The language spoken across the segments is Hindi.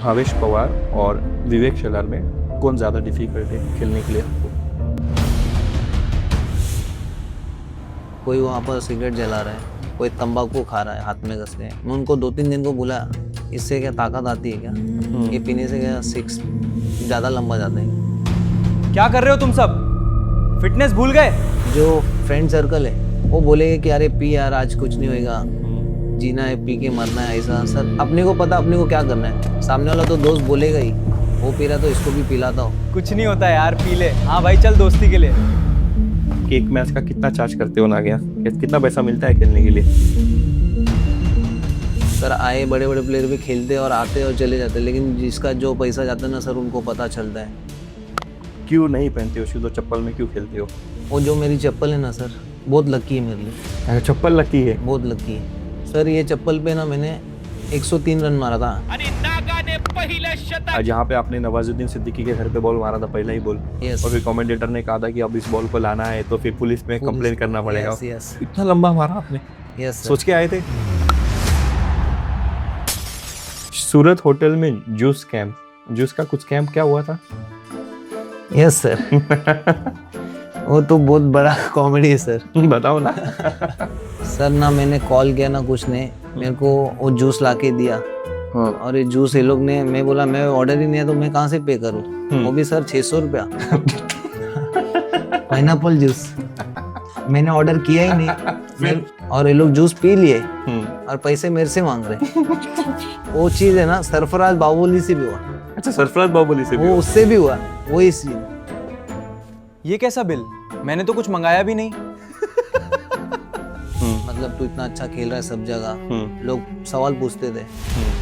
भावेश पवार और विवेक शेलार में कौन ज़्यादा डिफिकल्ट है खेलने के लिए आपको? कोई वहाँ पर सिगरेट जला रहा है, कोई तंबाकू खा रहा है हाथ में कस के। मैं उनको 2-3 दिन को बोला, इससे क्या ताकत आती है क्या? ये पीने से क्या सिक्स ज़्यादा लंबा जाता है? क्या कर रहे हो तुम सब? फिटनेस भूल गए? जो फ्रेंड सर्कल है वो बोलेंगे कि अरे पी यार, आज कुछ नहीं होएगा, जीना है, पी के मरना है। ऐसा सर, अपने को पता अपने को क्या करना है। सामने वाला तो दोस्त बोलेगा ही, वो पी रहा तो इसको भी पिलाता हो। कुछ नहीं होता यार, पी ले। हाँ भाई चल, दोस्ती के लिए। कि एक मैच का कितना चार्ज करते हो ना गया, कितना पैसा मिलता है खेलने के लिए? सर आए बड़े बड़े प्लेयर भी खेलते और आते और चले जाते, लेकिन जिसका जो पैसा जाता है ना सर, उनको पता चलता है। क्यों नहीं पहनते हो शूज और चप्पल में क्यों खेलते हो? वो जो मेरी चप्पल है ना सर, बहुत लकी है मेरे लिए। अगर चप्पल लकी है? बहुत लकी है सर। ये चप्पल पे ना मैंने 103 रन मारा था। जहाँ पे आपने नवाजुद्दीन सिद्दीकी के घर पे बॉल मारा था, पहला ही बॉल। Yes. और फिर कमेंटेटर ने कहा था कि अब इस बॉल को लाना है तो फिर पुलिस में कंप्लेन करना पड़ेगा। Yes. इतना लंबा मारा आपने? Yes, सोच के आए थे? सूरत होटल में जूस का कुछ कैंप क्या हुआ था? Yes sir. वो तो बहुत बड़ा कॉमेडी है सर। बताओ ना। सर ना मैंने कॉल किया ना कुछ नहीं, मेरे को वो जूस ला के दिया। हाँ। और ये जूस ये लोग ने, मैं बोला मैं ऑर्डर ही नहीं है तो मैं कहाँ से पे करूँ? वो भी सर 600 रुपया। पाइनएप्पल जूस मैंने ऑर्डर किया ही नहीं, और ये लोग जूस पी लिए और पैसे मेरे से मांग रहे। वो चीज है ना, सरफराज बाहुबली से भी हुआ। अच्छा, सरफराज बाहुबली से भी वो उससे भी हुआ, वो इस ये कैसा बिल? मैंने तो कुछ मंगाया भी नहीं। मतलब तू इतना अच्छा खेल रहा है सब जगह, लोग सवाल पूछते थे।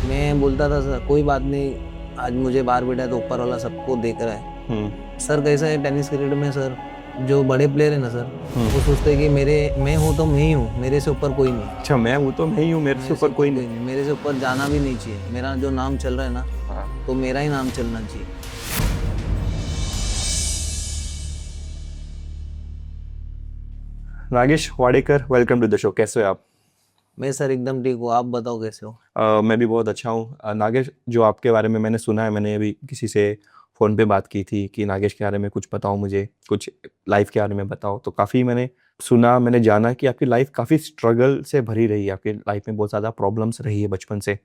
मैं बोलता था सर कोई बात नहीं, आज मुझे बाहर बैठा है तो ऊपर वाला सबको देख रहा है। सर कैसा है टेनिस क्रिकेट में सर, जो बड़े प्लेयर है ना सर, वो सोचते हैं कि मैं हूँ तो मैं ही हूँ, मेरे से ऊपर कोई नहीं। अच्छा, मैं हूँ तो मैं ही हूँ, मेरे से ऊपर कोई नहीं। मेरे से ऊपर जाना भी नहीं चाहिए। मेरा जो नाम चल रहा है ना, तो मेरा ही नाम चलना चाहिए। Nagesh Wadekar, welcome to the show. कैसे हो आप? मैं सर एकदम ठीक हूँ, आप बताओ कैसे हो? मैं भी बहुत अच्छा हूँ। नागेश, जो आपके बारे में मैंने सुना है, मैंने अभी किसी से फ़ोन पे बात की थी कि नागेश के बारे में कुछ बताओ, मुझे कुछ लाइफ के बारे में बताओ। तो काफ़ी मैंने सुना, मैंने जाना कि आपकी लाइफ काफ़ी स्ट्रगल से भरी रही है। आपकी लाइफ में बहुत ज़्यादा प्रॉब्लम्स रही है बचपन से।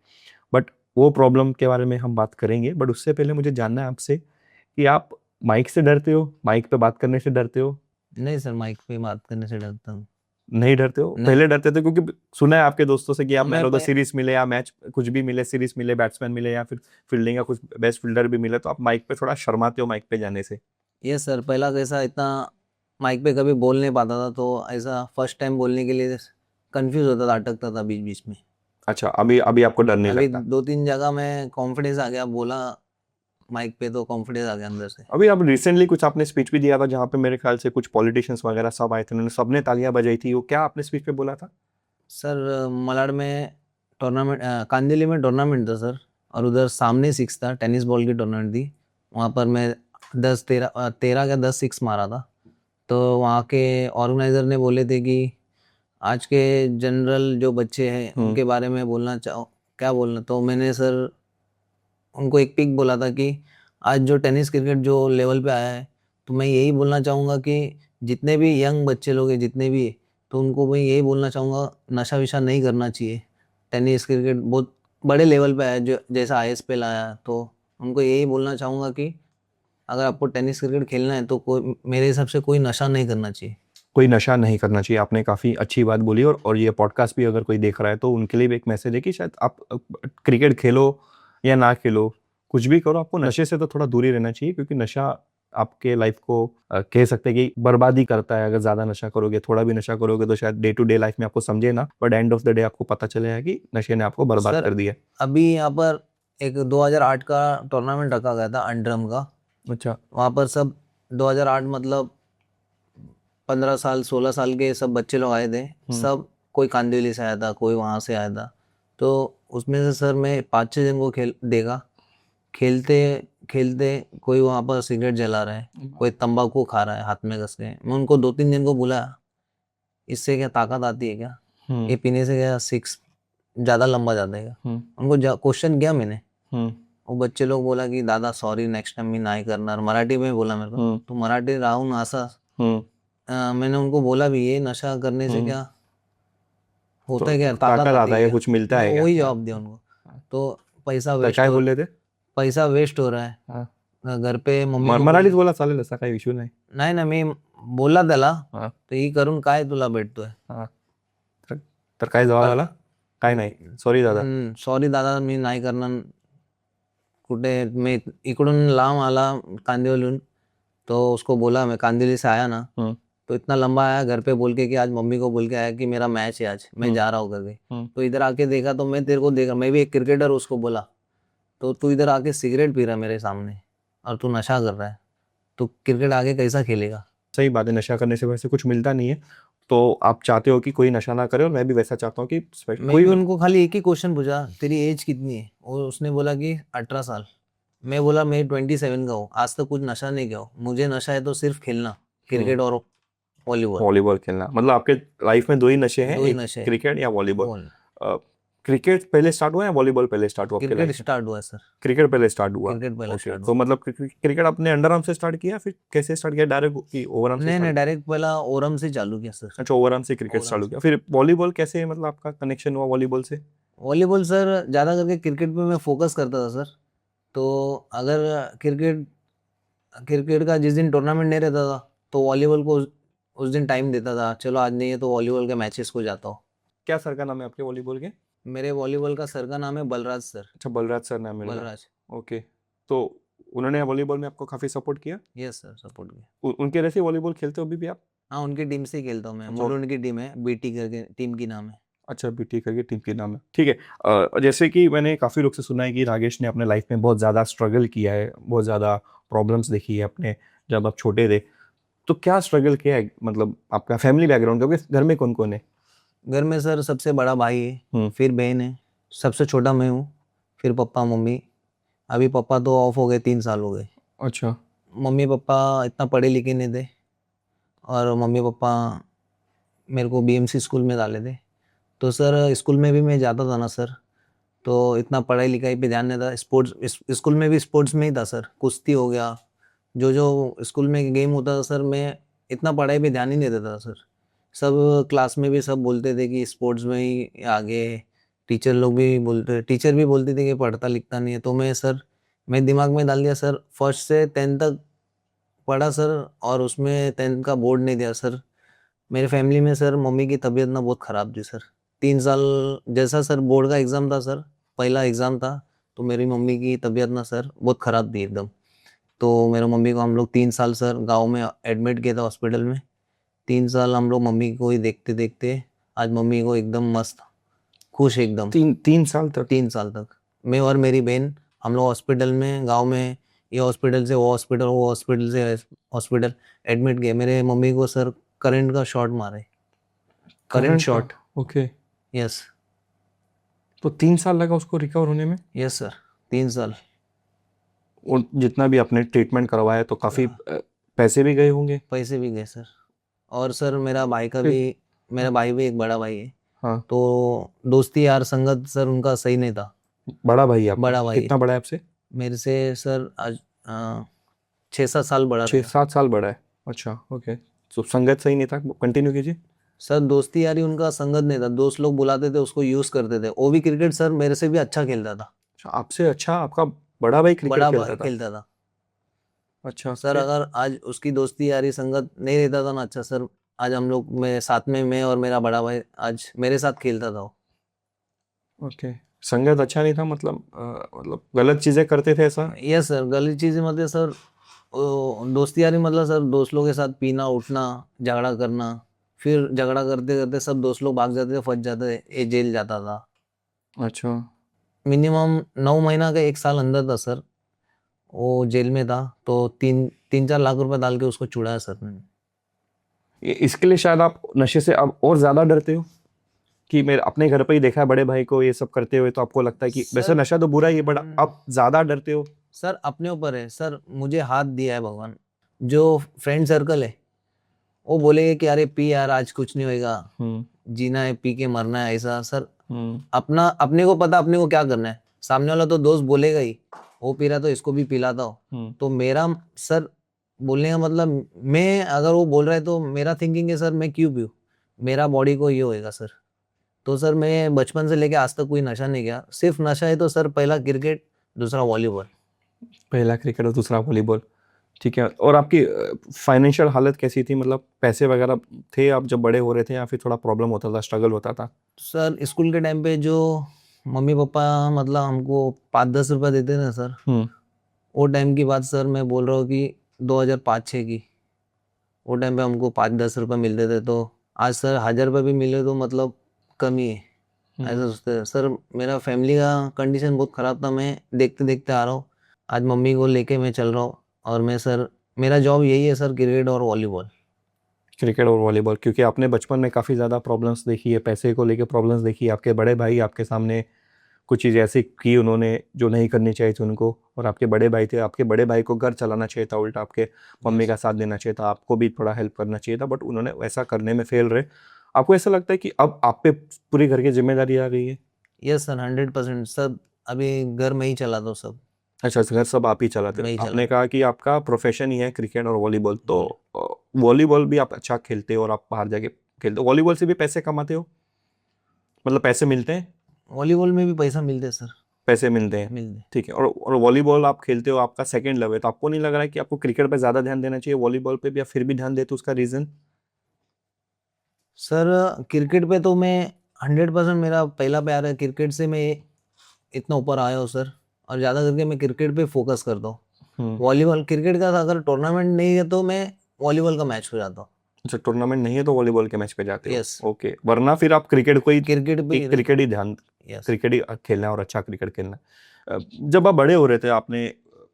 बट वो प्रॉब्लम के बारे में हम बात करेंगे। बट उससे पहले मुझे जानना है आपसे कि आप माइक से डरते हो? माइक पे बात करने से डरते हो? नहीं सर, माइक पे बात करने से डरता हूँ। नहीं डरते हो? नहीं। पहले डरते थे? क्योंकि सुना है आपके दोस्तों से कि आप मैं मैन ऑफ द सीरीज मिले या मैच कुछ भी मिले, सीरीज मिले, बैट्समैन मिले या फिर फील्डिंग का कुछ बेस्ट फील्डर भी मिले, तो आप माइक पे थोड़ा शर्माते हो माइक पे जाने से। ये सर पहला कैसा, इतना माइक पे कभी बोल नहीं पाता था, तो ऐसा फर्स्ट टाइम बोलने के लिए कंफ्यूज होता था, अटकता था बीच बीच में। अच्छा, अभी अभी आपको डर नहीं अभी लगता? 2-3 जगह में कॉन्फिडेंस आ गया, बोला माइक पे तो कॉन्फिडेंस आ गया अंदर से। अभी आप रिसेंटली कुछ आपने स्पीच भी दिया था जहाँ पे मेरे ख्याल से कुछ पॉलिटिशियंस वगैरह सब आए थे, उन्होंने सबने तालियां बजाई थी। वो क्या आपने स्पीच पे बोला था? सर मलाड में टूर्नामेंट, कांदिवली में टूर्नामेंट था सर, और उधर सामने 6 था, टेनिस बॉल की टूर्नामेंट थी। वहाँ पर मैं 13 या 10 6 मारा था। तो वहाँ के ऑर्गेनाइज़र ने बोले थे कि आज के जनरल जो बच्चे हैं उनके बारे में बोलना चाहो, क्या बोलना। तो मैंने सर उनको एक पिक बोला था कि आज जो टेनिस क्रिकेट जो लेवल पे आया है, तो मैं यही बोलना चाहूँगा कि जितने भी यंग बच्चे लोग हैं, जितने भी, तो उनको मैं यही बोलना चाहूँगा, नशा विशा नहीं करना चाहिए। टेनिस क्रिकेट बहुत बड़े लेवल पे आया, जो जैसा ISPL आया, तो उनको यही बोलना चाहूँगा कि अगर आपको टेनिस क्रिकेट खेलना है तो कोई, मेरे हिसाब से कोई नशा नहीं करना चाहिए। कोई नशा नहीं करना चाहिए, आपने काफ़ी अच्छी बात बोली। और ये पॉडकास्ट भी अगर कोई देख रहा है तो उनके लिए भी एक मैसेज है कि शायद आप क्रिकेट खेलो या ना खेलो, कुछ भी करो, आपको नशे से तो थोड़ा दूर ही रहना चाहिए। क्योंकि नशा आपके लाइफ को कह सकते हैं कि बर्बादी करता है। अगर ज़्यादा नशा करोगे, थोड़ा भी नशा करोगे, तो शायद डे टू डे लाइफ में आपको समझे ना, but end of the day आपको पता चलेगा कि नशे ने आपको बर्बाद सर कर दिया। अभी यहाँ पर एक 2008 का टूर्नामेंट रखा गया था अंडरम का। अच्छा। वहाँ पर सब 2008 मतलब 15 साल 16 साल के सब बच्चे लोग आए थे। सब कोई कांदिवली से आया था, कोई वहाँ से आया था। तो उसमें से सर मैं 5-6 जन को देखा खेलते खेलते, कोई वहाँ पर सिगरेट जला रहा है, कोई तंबाकू खा रहा है हाथ में कस के। मैं उनको 2-3 दिन को बोला, इससे क्या ताकत आती है क्या? ये पीने से क्या सिक्स ज़्यादा लंबा जाता है क्या? उनको क्वेश्चन किया मैंने, वो बच्चे लोग बोला कि दादा सॉरी नेक्स्ट टाइम मी नाही करणार, मराठी में बोला मेरे को, तो मराठी राहून असा मैंने उनको बोला भी ये नशा करने से क्या होता है, क्या ताकत ताकत आती आता है, क्या? कुछ मिलता है क्या? वही जवाब दिया उनको। तो पैसा तर वेस्ट काय हो बोलले ते? पैसा वेस्ट हो रहा है हा. घर पे मम्मी को मराठीत बोला चालेल, असा काही इश्यू नाही. नाही ना, मी बोलला त्याला हा. तर ही करून काय तुला भेटतोय? हा. तर काय जवाब आला? काय नाही, सॉरी दादा. सॉरी दादा मी नाही करणार. कुठे मी इकडून लांब आला कांदिवलीहून, तो उसको बोला मैं कांदिवली से आया ना, तो इतना लंबा आया घर पे बोल के कि आज मम्मी को बोल के आया कि मेरा मैच है आज, मैं जा रहा हूँ करके। तो इधर आके देखा तो मैं तेरे को देखा, मैं भी एक क्रिकेटर, उसको बोला तो तू इधर आके सिगरेट पी रहा है मेरे सामने और तू नशा कर रहा है, तो क्रिकेट आगे कैसा खेलेगा? सही बात है, नशा करने से वैसे कुछ मिलता नहीं है, तो आप चाहते हो कि कोई नशा ना करे, और मैं भी वैसा चाहता हूँ कि मैं भी उनको खाली एक ही क्वेश्चन पूछा, तेरी एज कितनी है? और उसने बोला कि 18 साल। मैं बोला मैं 27 का हूँ, आज तक कुछ नशा नहीं किया हूँ, मुझे नशा है तो सिर्फ खेलना, क्रिकेट और वॉलीबॉल। वॉलीबॉल खेलना, मतलब आपके लाइफ में दो ही नशे हैं, दो ही एक नशे हैं। क्रिकेट या वॉलीबॉल. बॉल। क्रिकेट पहले स्टार्ट हुआ या वॉलीबॉल पहले स्टार्ट हुआ आपके क्रिकेट लाइफ में? स्टार्ट हुआ है सर, क्रिकेट पहले स्टार्ट हुआ. क्रिकेट पहले ओके, स्टार्ट तो हुआ। मतलब क्रिकेट आपने अंडर आर्म से स्टार्ट किया, फिर कैसे स्टार्ट किया? डायरेक्ट कि ओवर आर्म से नहीं नहीं, start? डायरेक्ट पहला ओरम से चालू किया सर। अच्छा, ओवर आर्म से क्रिकेट ओवर स्टार्ट आर्म हो गया, फिर वॉलीबॉल कैसे, मतलब आपका कनेक्शन हुआ वॉलीबॉल से? वॉलीबॉल सर ज़्यादा करके क्रिकेट पे मैं फोकस करता था सर, तो अगर क्रिकेट क्रिकेट का जिस दिन टूर्नामेंट नहीं रहता था तो वॉलीबॉल को उस दिन टाइम देता था, चलो आज नहीं है तो वॉलीबॉल के मैचेस को जाता हूँ। क्या सर का नाम है आपके वॉलीबॉल के? मेरे वॉलीबॉल का सर का नाम है बलराज सर। अच्छा, बलराज सर नाम है उनका. बलराज। ओके, तो उन्होंने वॉलीबॉल में आपको काफी सपोर्ट किया? यस सर, सपोर्ट किया। उनके जैसे वॉलीबॉल खेलते हो अभी भी आप? हाँ, उनकी टीम से ही खेलता हूँ मैं, अच्छा। मुलुंड की टीम है, बीटी करके टीम की नाम है। अच्छा, बीटी करके टीम के नाम है, ठीक है. जैसे कि मैंने काफ़ी लोग से सुना है कि राकेश ने अपने लाइफ में बहुत ज़्यादा स्ट्रगल किया है, बहुत ज़्यादा प्रॉब्लम्स देखी है अपने, जब आप छोटे थे. तो क्या स्ट्रगल किया है, मतलब आपका फैमिली बैकग्राउंड, क्योंकि घर में कौन कौन है? घर में सर सबसे बड़ा भाई है, फिर बहन है, सबसे छोटा मैं हूँ, फिर पापा मम्मी। अभी पापा तो ऑफ हो गए, 3 साल हो गए। अच्छा. मम्मी पापा इतना पढ़े लिखे नहीं थे, और मम्मी पापा मेरे को बीएमसी स्कूल में डाले थे, तो सर स्कूल में भी मैं जाता था ना सर, तो इतना पढ़ाई लिखाई पे ध्यान नहीं था। स्पोर्ट्स स्कूल में भी स्पोर्ट्स में ही था सर, कुश्ती हो गया, जो जो स्कूल में गेम होता था सर, मैं इतना पढ़ाई पे ध्यान ही नहीं देता था सर। सब क्लास में भी सब बोलते थे कि स्पोर्ट्स में ही आगे, टीचर लोग भी बोलते, टीचर भी बोलते थे कि पढ़ता लिखता नहीं है, तो मैं दिमाग में डाल दिया सर, फर्स्ट से 10th तक पढ़ा सर, और उसमें 10th का बोर्ड नहीं दिया सर। मेरे फैमिली में सर मम्मी की तबीयत ना बहुत ख़राब थी सर, 3 साल जैसा सर बोर्ड का एग्ज़ाम था सर, पहला एग्ज़ाम था, तो मेरी मम्मी की तबीयत ना सर बहुत ख़राब थी एकदम। तो मेरे मम्मी को हम लोग 3 साल सर गांव में एडमिट किया था हॉस्पिटल में। 3 साल हम लोग मम्मी को ही देखते देखते आज मम्मी को एकदम मस्त, खुश एकदम। 3 साल तक? 3 साल तक मैं और मेरी बहन हम लोग हॉस्पिटल में, गांव में, ये हॉस्पिटल से वो हॉस्पिटल, वो हॉस्पिटल से हॉस्पिटल एडमिट किए। मेरे मम्मी को सर करंट का शॉट मारे, करंट शॉट। ओके. यस तो 3 साल लगा उसको रिकवर होने में? यस सर, 3 साल। और जितना भी आपने ट्रीटमेंट करवाया तो काफ़ी पैसे भी गए होंगे? पैसे भी गए सर, और सर मेरा भाई का भी, मेरा भाई भी एक बड़ा भाई है, हाँ. तो दोस्ती यार संगत सर उनका सही नहीं था। बड़ा भाई आपका? बड़ा भाई। कितना बड़ा है आपसे? मेरे से सर आज 6-7 साल बड़ा था 6-7 साल बड़ा है. अच्छा, ओके. तो संगत सही नहीं था, कंटिन्यू कीजिए. सर। दोस्ती यारी उनका संगत नहीं था, दोस्त लोग बुलाते थे उसको यूज करते थे। वो भी क्रिकेट सर मेरे से भी अच्छा खेलता था। अच्छा, आपसे अच्छा आपका बड़ा भाई क्रिकेट बड़ा खेलता भाई था? खेलता था अच्छा सर। अगर आज उसकी दोस्ती यारी संगत नहीं रहता था ना अच्छा सर, आज हम लोग में साथ में, मैं और मेरा बड़ा भाई आज मेरे साथ खेलता था वो। ओके. संगत अच्छा नहीं था, मतलब गलत चीजें करते थे ऐसा? यस सर, गलत चीज़ें मतलब सर, दोस्ती यारी मतलब सर दोस्त लोगों के साथ पीना उठना, झगड़ा करना, फिर झगड़ा करते करते सब दोस्त लोग भाग जाते थे, फंस जाते थे, ये जेल जाता था। अच्छा. मिनिमम 9 महीना का 1 साल अंदर था सर, वो जेल में था, तो 3-4 लाख रुपए डाल के उसको छुड़ाया सर मैंने। इसके लिए शायद आप नशे से अब और ज्यादा डरते हो, कि मेरे अपने घर पे ही देखा है बड़े भाई को ये सब करते हुए, तो आपको लगता है कि सर, वैसे नशा तो बुरा ही है, बट आप ज्यादा डरते हो? सर अपने ऊपर है सर, मुझे हाथ दिया है भगवान। जो फ्रेंड सर्कल है वो बोलेगा कि अरे पी यार आज कुछ नहीं होएगा, जीना है पी के मरना है, ऐसा सर अपना, अपने को पता अपने को क्या करना है। सामने वाला तो दोस्त बोलेगा ही, वो पी रहा तो इसको भी पिलाता हूँ। हम्म, तो मेरा सर बोलने का मतलब, मैं अगर वो बोल रहा है तो मेरा थिंकिंग है सर मैं क्यों पीऊँ, मेरा बॉडी को ये होएगा सर। तो सर मैं बचपन से लेके आज तक कोई नशा नहीं किया, सिर्फ नशा है तो सर पहला क्रिकेट, दूसरा वॉलीबॉल। पहला क्रिकेट और दूसरा वॉलीबॉल। ठीक है, और आपकी फाइनेंशियल हालत कैसी थी, मतलब पैसे वगैरह थे आप जब बड़े हो रहे थे, या फिर थोड़ा प्रॉब्लम होता था, स्ट्रगल होता था? सर स्कूल के टाइम पे जो मम्मी पापा मतलब हमको 5-10 रुपये देते थे सर, हम्म, वो टाइम की बात सर मैं बोल रहा हूँ कि 2005-6 की, वो टाइम पे हमको 5-10 रुपये मिलते थे। तो आज सर 1000 रुपये भी मिले तो मतलब कमी है, ऐसा सोचते हैं सर। मेरा फैमिली का कंडीशन बहुत ख़राब था, मैं देखते देखते आ रहा हूँ, आज मम्मी को लेके मैं चल रहा हूँ। और मैं सर, मेरा जॉब यही है सर, क्रिकेट और वॉलीबॉल। क्रिकेट और वॉलीबॉल, क्योंकि आपने बचपन में काफ़ी ज़्यादा प्रॉब्लम्स देखी है, पैसे को लेके प्रॉब्लम्स देखी है। आपके बड़े भाई आपके सामने कुछ चीज़ ऐसी की उन्होंने जो नहीं करनी चाहिए थी उनको, और आपके बड़े भाई थे, आपके बड़े भाई को घर चलाना चाहिए था, उल्टा आपके मम्मी का साथ देना चाहिए था, आपको भी थोड़ा हेल्प करना चाहिए था, बट उन्होंने वैसा करने में फेल रहे। आपको ऐसा लगता है कि अब आप पे पूरी घर की जिम्मेदारी आ गई है? यस सर, 100% सब। अभी घर में ही चलाता हूँ सब, अच्छा, घर सब आप ही चलाते मैं हो। ही आपने चलाता कहा कि आपका प्रोफेशन ही है क्रिकेट और वॉलीबॉल, तो वॉलीबॉल भी आप अच्छा खेलते हो और आप बाहर जाके खेलते हो, वॉलीबॉल से भी पैसे कमाते हो, मतलब पैसे मिलते हैं? हूँ। वॉलीबॉल में भी पैसा मिलते सर, पैसे मिलते हैं। मिलते। ठीक है, और वॉलीबॉल आप खेलते हो, आपका सेकंड लव है, तो आपको नहीं लग रहा है कि आपको क्रिकेट पे ज़्यादा ध्यान देना चाहिए, वॉलीबॉल पे भी आप फिर भी ध्यान देते हो? उसका रीज़न? सर क्रिकेट पे तो मैं 100%, मेरा पहला प्यार है क्रिकेट से, मैं इतना ऊपर आया हूँ सर। और ज़्यादा करके मैं क्रिकेट पे फोकस करता हूँ। हम्म। वॉलीबॉल, क्रिकेट का अगर टूर्नामेंट नहीं है तो मैं वॉलीबॉल का मैच हो जाता हूँ। अच्छा, टूर्नामेंट नहीं है तो वॉलीबॉल के मैच पे जाते हो? यस, ओके, वरना फिर आप क्रिकेट को ही, क्रिकेट पे ही क्रिकेट ही ध्यान, यस। क्रिकेट ही खेलना है और अच्छा क्रिकेट खेलना है। जब आप बड़े हो रहे थे, आपने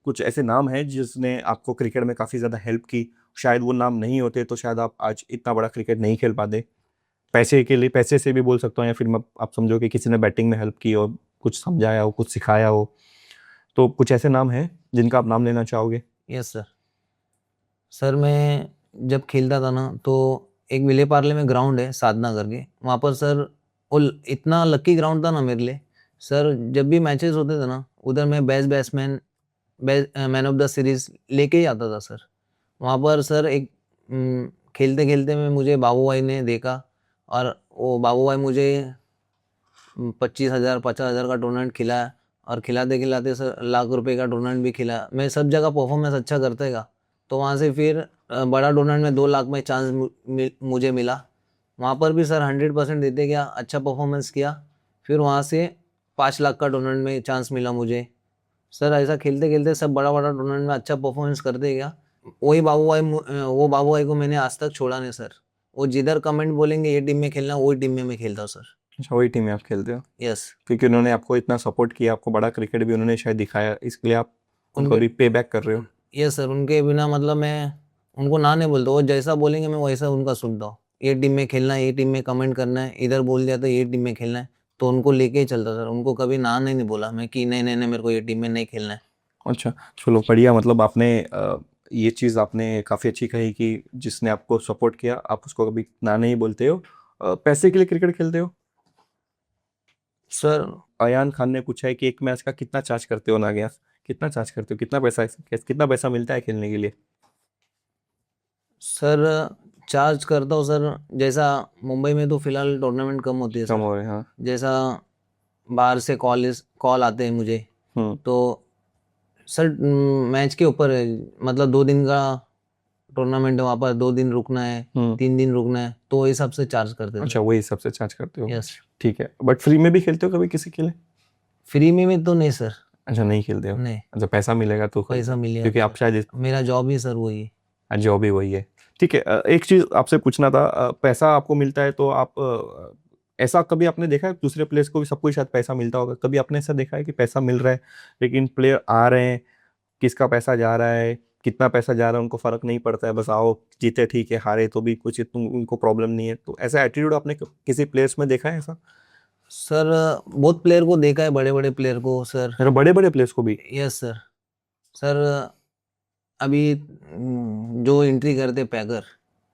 कुछ ऐसे नाम हैं जिसने आपको क्रिकेट में काफ़ी ज़्यादा हेल्प की, शायद वो नाम नहीं होते तो शायद आप आज इतना बड़ा क्रिकेट नहीं खेल पाते। पैसे के लिए, पैसे से भी बोल सकता हूँ, या फिर आप समझो कि किसी ने बैटिंग में हेल्प की और कुछ समझाया हो, कुछ सिखाया हो, तो कुछ ऐसे नाम हैं जिनका आप नाम लेना चाहोगे? Yes sir. सर मैं जब खेलता था ना तो एक विले पार्ले में ग्राउंड है साधना करके, वहाँ पर सर वो इतना लकी ग्राउंड था ना मेरे लिए सर। जब भी मैचेस होते थे ना उधर मैं best batsman, best man of the series लेके ही आता था सर। वहाँ पर सर एक खेलते खेलते में मुझे बाबू भाई ने देखा, और वो बाबू भाई मुझे 25,000 50,000 का टूर्नामेंट खिलाया, और खिलाते खिलाते सर लाख रुपए का टूर्नामेंट भी खिलाया। मैं सब जगह परफॉर्मेंस अच्छा करते गया, तो वहाँ से फिर बड़ा टूर्नामेंट में 2 लाख में चांस मुझे मिला। वहाँ पर भी सर 100% देते गया, अच्छा परफॉर्मेंस किया। फिर वहाँ से 5 लाख का टूर्नामेंट में चांस मिला मुझे। सर ऐसा खेलते खेलते सब बड़ा बड़ा टूर्नामेंट में अच्छा परफॉर्मेंस करते गया। वही बाबू भाई, वो बाबू भाई को मैंने आज तक छोड़ा नहीं सर। वो जिधर कमेंट बोलेंगे ये टीम में खेलना, वही टीम में मैं खेलता हूँ सर। अच्छा, वही टीम में आप खेलते हो, यस। क्योंकि उन्होंने आपको इतना सपोर्ट किया, आपको बड़ा क्रिकेट भी उन्होंने शायद दिखाया, इसलिए आप उनको उनके भी पे बैक कर रहे हो। यस सर, उनके बिना मतलब मैं उनको ना नहीं बोलता, वो जैसा बोलेंगे मैं वैसा उनका सुनता हूँ। ये टीम में खेलना है, ये टीम में कमेंट करना है, इधर बोल दिया तो ये टीम में खेलना है, तो उनको लेके ही चलता सर। उनको कभी ना नहीं बोला मैं कि नहीं नहीं नहीं मेरे को ये टीम में नहीं खेलना है। अच्छा, चलो बढ़िया, मतलब आपने ये चीज़ आपने काफ़ी अच्छी कही कि जिसने आपको सपोर्ट किया आप उसको कभी ना नहीं बोलते हो। पैसे के लिए क्रिकेट खेलते हो? सर अयान खान ने पूछा है कि एक मैच का कितना चार्ज करते हो नागियास, कितना चार्ज करते हो, कितना पैसा मिलता है खेलने के लिए? सर चार्ज करता हूँ सर, जैसा मुंबई में तो फिलहाल टूर्नामेंट कम होती है कम सर। हो रहे हैं, हाँ। जैसा बाहर से कॉल आते हैं मुझे, हम्म। तो सर मैच के ऊपर है, मतलब 2 दिन का टूर्नामेंट है, वहाँ पर 2 दिन रुकना है, हम्म। 3 दिन रुकना है, तो वही हिसाब से चार्ज करते हैं अच्छा, वही सबसे चार्ज करते हो। यस। ठीक है, बट फ्री में भी खेलते हो कभी किसी के लिए? फ्री में तो नहीं सर, अच्छा, नहीं खेलते हो। नहीं। अच्छा, पैसा मिलेगा तो खेलते पैसा हो, मिलेगा क्योंकि तो आप शायद मेरा जॉब ही सर वही है। जॉब ही वही है। ठीक है, एक चीज आपसे पूछना था, पैसा आपको मिलता है तो आप ऐसा कभी आपने देखा है, दूसरे प्लेयर्स को भी, सबको ही शायद पैसा मिलता होगा, कभी आपने ऐसा देखा है कि पैसा मिल रहा है लेकिन प्लेयर आ रहे हैं, किसका पैसा जा रहा है, कितना पैसा जा रहा है उनको फर्क नहीं पड़ता है, बस आओ जीते ठीक है, हारे तो भी कुछ इतना उनको प्रॉब्लम नहीं है, तो ऐसा एटीट्यूड आपने किसी प्लेयर्स में देखा है ऐसा? सर बहुत प्लेयर को देखा है, बड़े बड़े प्लेयर को सर। मेरे बड़े बड़े प्लेयर्स को भी? Yes sir. सर अभी जो एंट्री करते पैकर,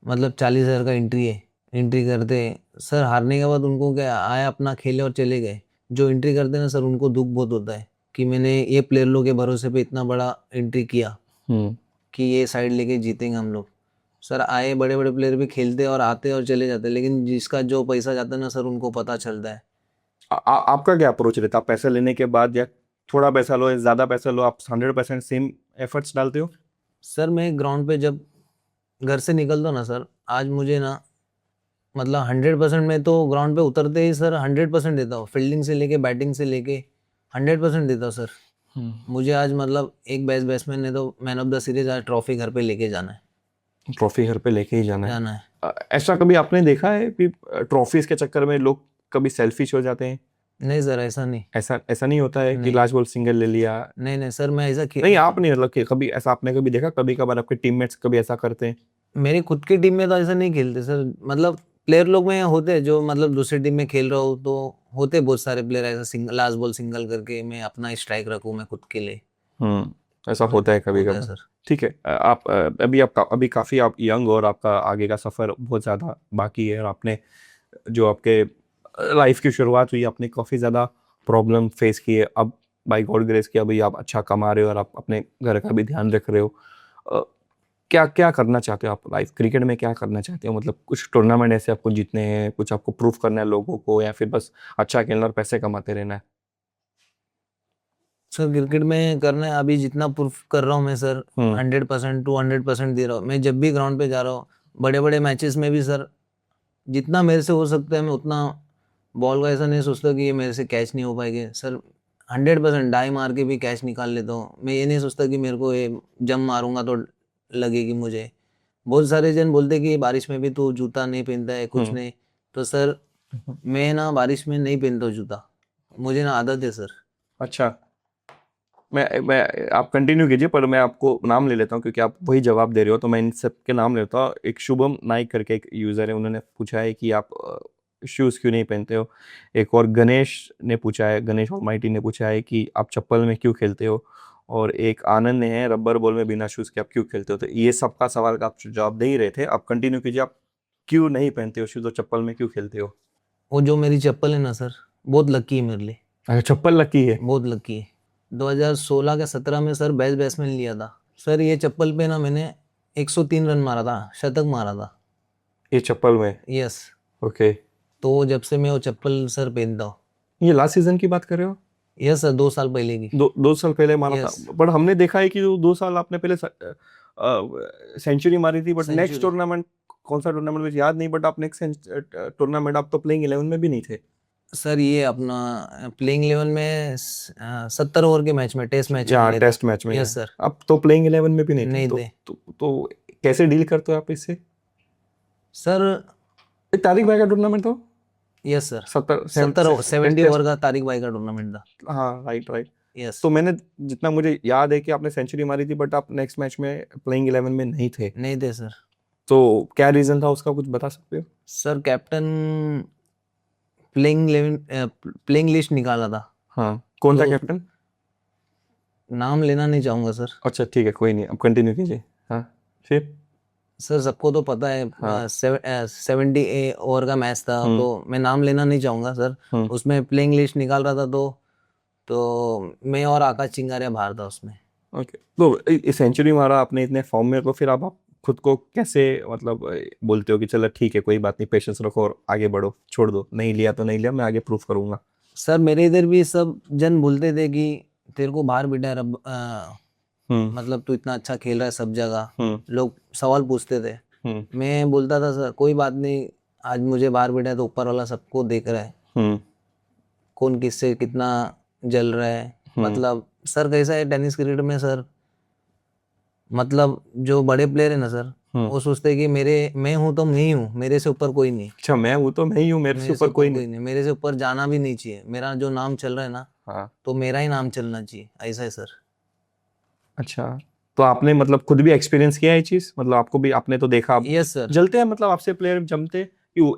मतलब 40,000 का एंट्री है, एंट्री करते सर, हारने के बाद उनको क्या आया अपना खेले और चले गए। जो एंट्री करते ना सर उनको दुख बहुत होता है कि मैंने ये प्लेयर लोग के भरोसे पे इतना बड़ा एंट्री किया कि ये साइड लेके जीतेंगे हम लोग। सर आए बड़े बड़े प्लेयर भी खेलते और आते और चले जाते, लेकिन जिसका जो पैसा जाता है ना सर उनको पता चलता है। आपका क्या अप्रोच रहता है? आप पैसा लेने के बाद या थोड़ा पैसा लो या ज्यादा पैसा लो, आप 100% सेम एफर्ट्स डालते हो? सर मैं ग्राउंड पे जब घर से निकलता हूँ ना सर, आज मुझे ना मतलब 100% में तो ग्राउंड पे उतरते ही सर 100% देता हूँ, फील्डिंग से लेके बैटिंग से लेके 100% देता हूँ सर। मुझे आज मतलब एक बेस्ट बैट्समैन ने तो मैन ऑफ द सीरीज आज ट्रॉफी घर पे लेके जाना है, ट्रॉफी घर पे लेके ही जाना है। जाना है। ऐसा कभी आपने देखा है कि ट्रॉफीज के चक्कर में लोग कभी सेल्फिश हो जाते हैं? नहीं सर ऐसा नहीं, ऐसा ऐसा नहीं होता है कि नहीं। लास्ट बॉल सिंगल ले लिया? नहीं नहीं सर मैं ऐसा नहीं, आप नहीं, मतलब कि कभी ऐसा आपने कभी देखा? कभी कभार आपके टीममेट्स कभी ऐसा करते हैं? मेरी खुद की टीम में तो ऐसा नहीं खेलते सर, मतलब प्लेयर लोग में होते हैं जो मतलब दूसरी टीम में खेल रहा हूँ तो होते बहुत सारे प्लेयर ऐसा सिंगल लास्ट बॉल सिंगल करके मैं अपना स्ट्राइक रखूँ मैं खुद के लिए। ऐसा होता है कभी होता है कभार। सर। ठीक है। अभी काफ़ी आप यंग और आपका आगे का सफ़र बहुत ज़्यादा बाकी है, और आपने जो आपके लाइफ की शुरुआत हुई, आपने काफ़ी ज़्यादा प्रॉब्लम फेस की है। अब बाय गॉड ग्रेस कि अभी आप अच्छा कमा रहे हो और आप अपने घर का भी ध्यान रख रहे हो। अ, क्या क्या करना चाहते हो आप लाइफ क्रिकेट में? क्या करना चाहते हो? मतलब कुछ टूर्नामेंट ऐसे आपको जीतने हैं, कुछ आपको प्रूफ करना है लोगों को, या फिर बस अच्छा खेलना और पैसे कमाते रहना है? सर क्रिकेट में करना है, अभी जितना प्रूफ कर रहा हूँ मैं सर हम्म 100% 200% दे रहा हूँ। मैं जब भी ग्राउंड पे जा रहा हूँ बड़े बड़े मैचेस में भी सर जितना मेरे से हो सकता है मैं उतना बॉल का ऐसा नहीं सोचता कि ये मेरे से कैच नहीं हो पाएगी सर। 100% डाई मार के भी कैच निकाल लेता हूँ। मैं ये नहीं सोचता कि मेरे को ये जम मारूंगा तो लगेगी मुझे। बहुत सारे जन बोलते कि बारिश में भी तू जूता नहीं पहनता है कुछ हम्म नहीं, तो सर मैं ना बारिश में नहीं पहनता हूँ जूता, मुझे ना आदत है सर। अच्छा। मैं आप कंटिन्यू कीजिए, पर मैं आपको नाम ले लेता हूँ क्योंकि आप वही जवाब दे रहे हो, तो मैं इन सब के नाम लेता हूँ। एक शुभम नाइक करके एक यूज़र है, उन्होंने पूछा है कि आप शूज़ क्यों नहीं पहनते हो। एक और गणेश ने पूछा है, गणेश ऑलमाइटी ने पूछा है कि आप चप्पल में क्यों खेलते हो। और एक आनंद ने है, रबर बॉल में बिना शूज़ के आप क्यों खेलते हो। तो ये सबका सवाल का आप जवाब दे ही रहे थे, आप कंटिन्यू कीजिए। आप क्यों नहीं पहनते हो शूज़ और चप्पल में क्यों खेलते हो? वो जो मेरी चप्पल है ना सर बहुत लकी है मेरे लिए, अच्छा, चप्पल लकी है। बहुत लकी है। 2016 के 17 में सर बेस्ट बैट्समैन लिया था सर। ये चप्पल पे ना मैंने 103 रन मारा था, शतक मारा था। ये चप्पल में? यस। ओके। तो जब से मैं वो चप्पल सर पहनता हूँ। ये लास्ट सीजन की बात कर रहे हो? यस सर 2 साल पहले की। 2 साल पहले मारा था। यस बट हमने देखा है कि 2 साल आपने पहले सेंचुरी मारी थी, बट नेक्स्ट सेंचुरी टूर्नामेंट कौन सा टूर्नामेंट मुझे याद नहीं, बट आप नेक्स्ट टूर्नामेंट आप तो प्लेइंग 11 में भी नहीं थे। सर। ये अपना प्लेइंग 11 में 70 ओवर के मैच में टेस्ट मैच जहाँ खेले थे। टेस्ट मैच में? Yes sir. अब तो प्लेइंग 11 में भी नहीं थे, नहीं तो थे तो कैसे डील करते हो आप इससे? सर। एक तारिक भाई का टूर्नामेंट था। Yes sir 70 test. ओवर का तारिक भाई का टूर्नामेंट था। हाँ, राइट राइट। यस। तो मैंने जितना मुझे याद है कि आपने सेंचुरी मारी थी, बट आप नेक्स्ट मैच में प्लेइंग 11 में नहीं थे। नहीं थे सर। तो क्या रीजन था उसका, कुछ बता सकते हो? सर कैप्टन प्लेइंग लिस्ट निकाला था। हाँ, कौन था तो कैप्टन? नाम लेना नहीं चाहूंगा सर। अच्छा ठीक है, कोई नहीं, अब कंटिन्यू कीजिए। हाँ, फिर? सर सबको तो पता है हाँ। 70 ओवर का मैच था, हम्म तो मैं नाम लेना नहीं चाहूंगा सर। हम्म उसमें प्लेइंग लिस्ट निकाल रहा था तो मैं और आकाश चिंगारिया बाहर था उसमें। ओके। तो सेंचुरी मारा आपने इतने फॉर्म में, तो फिर आप खुद को कैसे, मतलब बोलते हो कि चलो ठीक है, कोई बात नहीं, पेशेंस रखो और आगे बढ़ो, छोड़ दो, नहीं लिया तो नहीं लिया, मैं आगे प्रूफ करूंगा? सर मेरे इधर भी सब जन बोलते थे कि तेरे को बाहर बिठा है हम्म मतलब तू इतना अच्छा खेल रहा है सब जगह। हम्म लोग सवाल पूछते थे, हम्म मैं बोलता था सर कोई बात नहीं, आज मुझे बाहर बिठा है तो ऊपर वाला सबको देख रहा है, हम्म कौन किससे कितना जल रहा है। हम्म मतलब सर कैसा है टेनिस क्रिकेट में सर, मतलब जो बड़े प्लेयर है ना सर हम्म। वो सोचते हैं कि मैं हूँ तो मैं ही हूँ, मेरे से ऊपर कोई नहीं, अच्छा, मैं हूँ तो मैं ही हूँ, मेरे से मेरे से ऊपर ऊपर कोई कोई नहीं। नहीं, मेरे से ऊपर जाना भी नहीं चाहिए। मेरा जो नाम चल रहा है ना हाँ। तो मेरा ही नाम चलना चाहिए, ऐसा है सर। अच्छा, तो आपने मतलब खुद भी एक्सपीरियंस किया है ये चीज? मतलब आपको भी, आपने तो देखा, आप यस सर। जलते हैं, मतलब आपसे प्लेयर जमते कि वो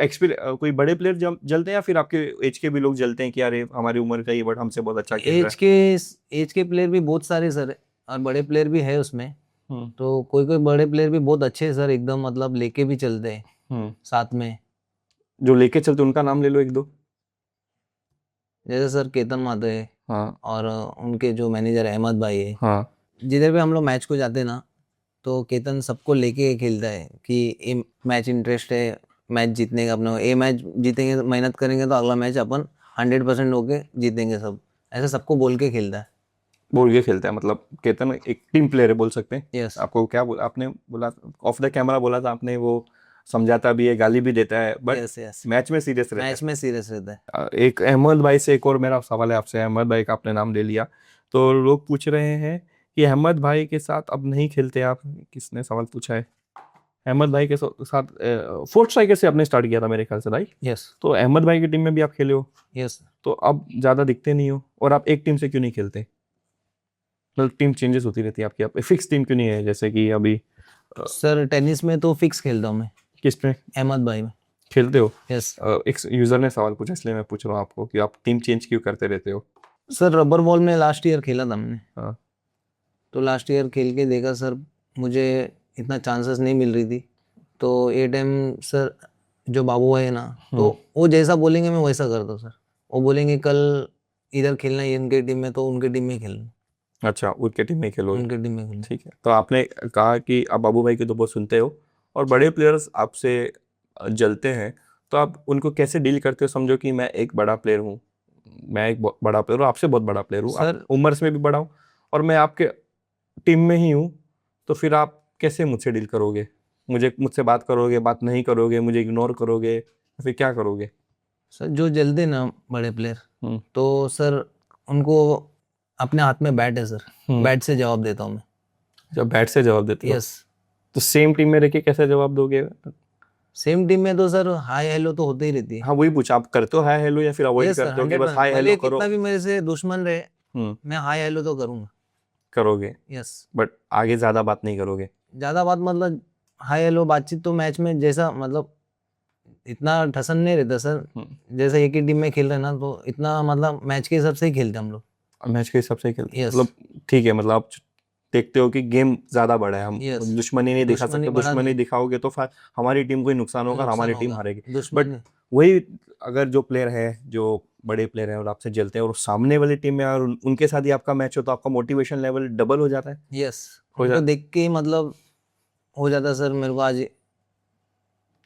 कोई बड़े प्लेयर जलते हैं, या फिर आपके एज के भी लोग जलते हैं कि अरे हमारी उम्र का ही बट हमसे बहुत अच्छा खेल रहा एज के एज के प्लेयर भी बहुत सारे सर, और बड़े प्लेयर भी है उसमें। है? तो कोई कोई बड़े प्लेयर भी बहुत अच्छे हैं सर, एकदम मतलब लेके भी चलते हैं हम्म। साथ में। जो लेके चलते उनका नाम ले लो, एक दो। जैसे सर केतन मातो है हाँ और उनके जो मैनेजर अहमद भाई है, हाँ जिधर भी हम लोग मैच को जाते हैं ना, तो केतन सबको लेके खेलता है कि ये मैच इंटरेस्ट है, मैच जीतने का अपने, ये मैच जीतेंगे तो मेहनत करेंगे तो अगला मैच अपन 100% होके जीतेंगे सब, ऐसे सबको बोल के खेलता है। बोल के खेलता है, मतलब केतन एक टीम प्लेयर है बोल सकते हैं। यस आपको क्या आपने बोला ऑफ द कैमरा बोला था आपने, वो समझाता भी है, गाली भी देता है, बट यस यस, मैच में सीरियस रहता मैच में सीरियस रहता है। है। एक अहमद भाई से एक और मेरा सवाल है आपसे। अहमद भाई का आपने नाम ले लिया, तो लोग पूछ रहे हैं कि अहमद भाई के साथ अब नहीं खेलते आप। किसने सवाल पूछा है? अहमद भाई के साथ फोर्थ स्ट्राइकर से आपने स्टार्ट किया था मेरे ख्याल से, राइट? यस तो अहमद भाई की टीम में भी आप खेले हो, यस तो अब ज्यादा दिखते नहीं हो, और आप एक टीम से क्यों नहीं खेलते? मतलब टीम चेंजेस होती रहती है आपकी, आप फिक्स टीम क्यों नहीं है? जैसे कि अभी सर टेनिस में तो फिक्स खेलता हूँ मैं, किस में अहमद भाई में। खेलते हो? यस एक यूजर ने सवाल पूछा, इसलिए मैं पूछ रहा हूँ आपको कि आप टीम चेंज क्यों करते रहते हो? सर, रबर बॉल में लास्ट ईयर खेला था मैंने, हाँ तो लास्ट ईयर खेल के देखा सर, मुझे इतना चांसेस नहीं मिल रही थी, तो ये टाइम सर जो बाबू है ना, तो वो जैसा बोलेंगे मैं वैसा करता हूँ सर। वो बोलेंगे कल इधर खेलना है इनके टीम में, तो उनके टीम में खेलना, अच्छा, उनके टीम में खेलो। उनके टीम में खेलना। ठीक है, तो आपने कहा कि आप बाबू भाई की तो बहुत सुनते हो और बड़े प्लेयर्स आपसे जलते हैं, तो आप उनको कैसे डील करते हो? समझो कि मैं एक बड़ा प्लेयर हूँ, मैं एक बहुत बड़ा प्लेयर हूँ, आपसे बहुत बड़ा प्लेयर हूँ, आप सर उम्र से भी बड़ा हूँ, और मैं आपके टीम में ही हूँ, तो फिर आप कैसे मुझसे डील करोगे? मुझसे बात करोगे, बात नहीं करोगे, मुझे इग्नोर करोगे, फिर क्या करोगे? सर जो जलते ना बड़े प्लेयर, हम्म तो सर उनको अपने हाथ में बैट है सर, बैट से जवाब देता हूँ मैं। जब बैट से जवाब देते हो, यस, तो सेम टीम में रह के कैसे जवाब दोगे? सेम टीम में तो सर हाय हेलो तो होते ही रहती है। हाँ वही पूछा, आप करते हो हाय हेलो या फिर अवॉइड यस सर, करते हो कि बस 100%, हाय हेलो भले करो? कितना भी मेरे से दुश्मन रहे, हम्म मैं हाय हेलो तो करूँगा। करोगे, यस, बट आगे ज्यादा बात नहीं करोगे? ज़्यादा बात मतलब हाय हेलो बातचीत तो मैच में जैसा मतलब इतना ठसन नहीं रहता सर, जैसे एक ही टीम में खेल रहे हैं ना, तो इतना मतलब मैच के हिसाब से ही खेलते हैं हम लोग। मैच के हिसाब से ही खेलते हैं, यस मतलब ठीक है, मतलब आप देखते हो कि गेम ज्यादा बड़ा है, हम यस, दुश्मनी नहीं दिखा दुश्मनी सकते, बड़ा दुश्मनी नहीं, दिखाओगे तो फिर हमारी टीम को ही नुकसान होगा और नुकसान हमारी टीम होगा, हारेगी। बट दुश्मनी। वही, अगर जो प्लेयर है, जो बड़े प्लेयर हैं और आपसे जलते हैं, और सामने वाली टीम में और उनके साथ ही आपका मैच हो, तो आपका मोटिवेशन लेवल डबल हो जाता है। यस, हो उनको जा देख के ही मतलब हो जाता है सर, मेरे को आज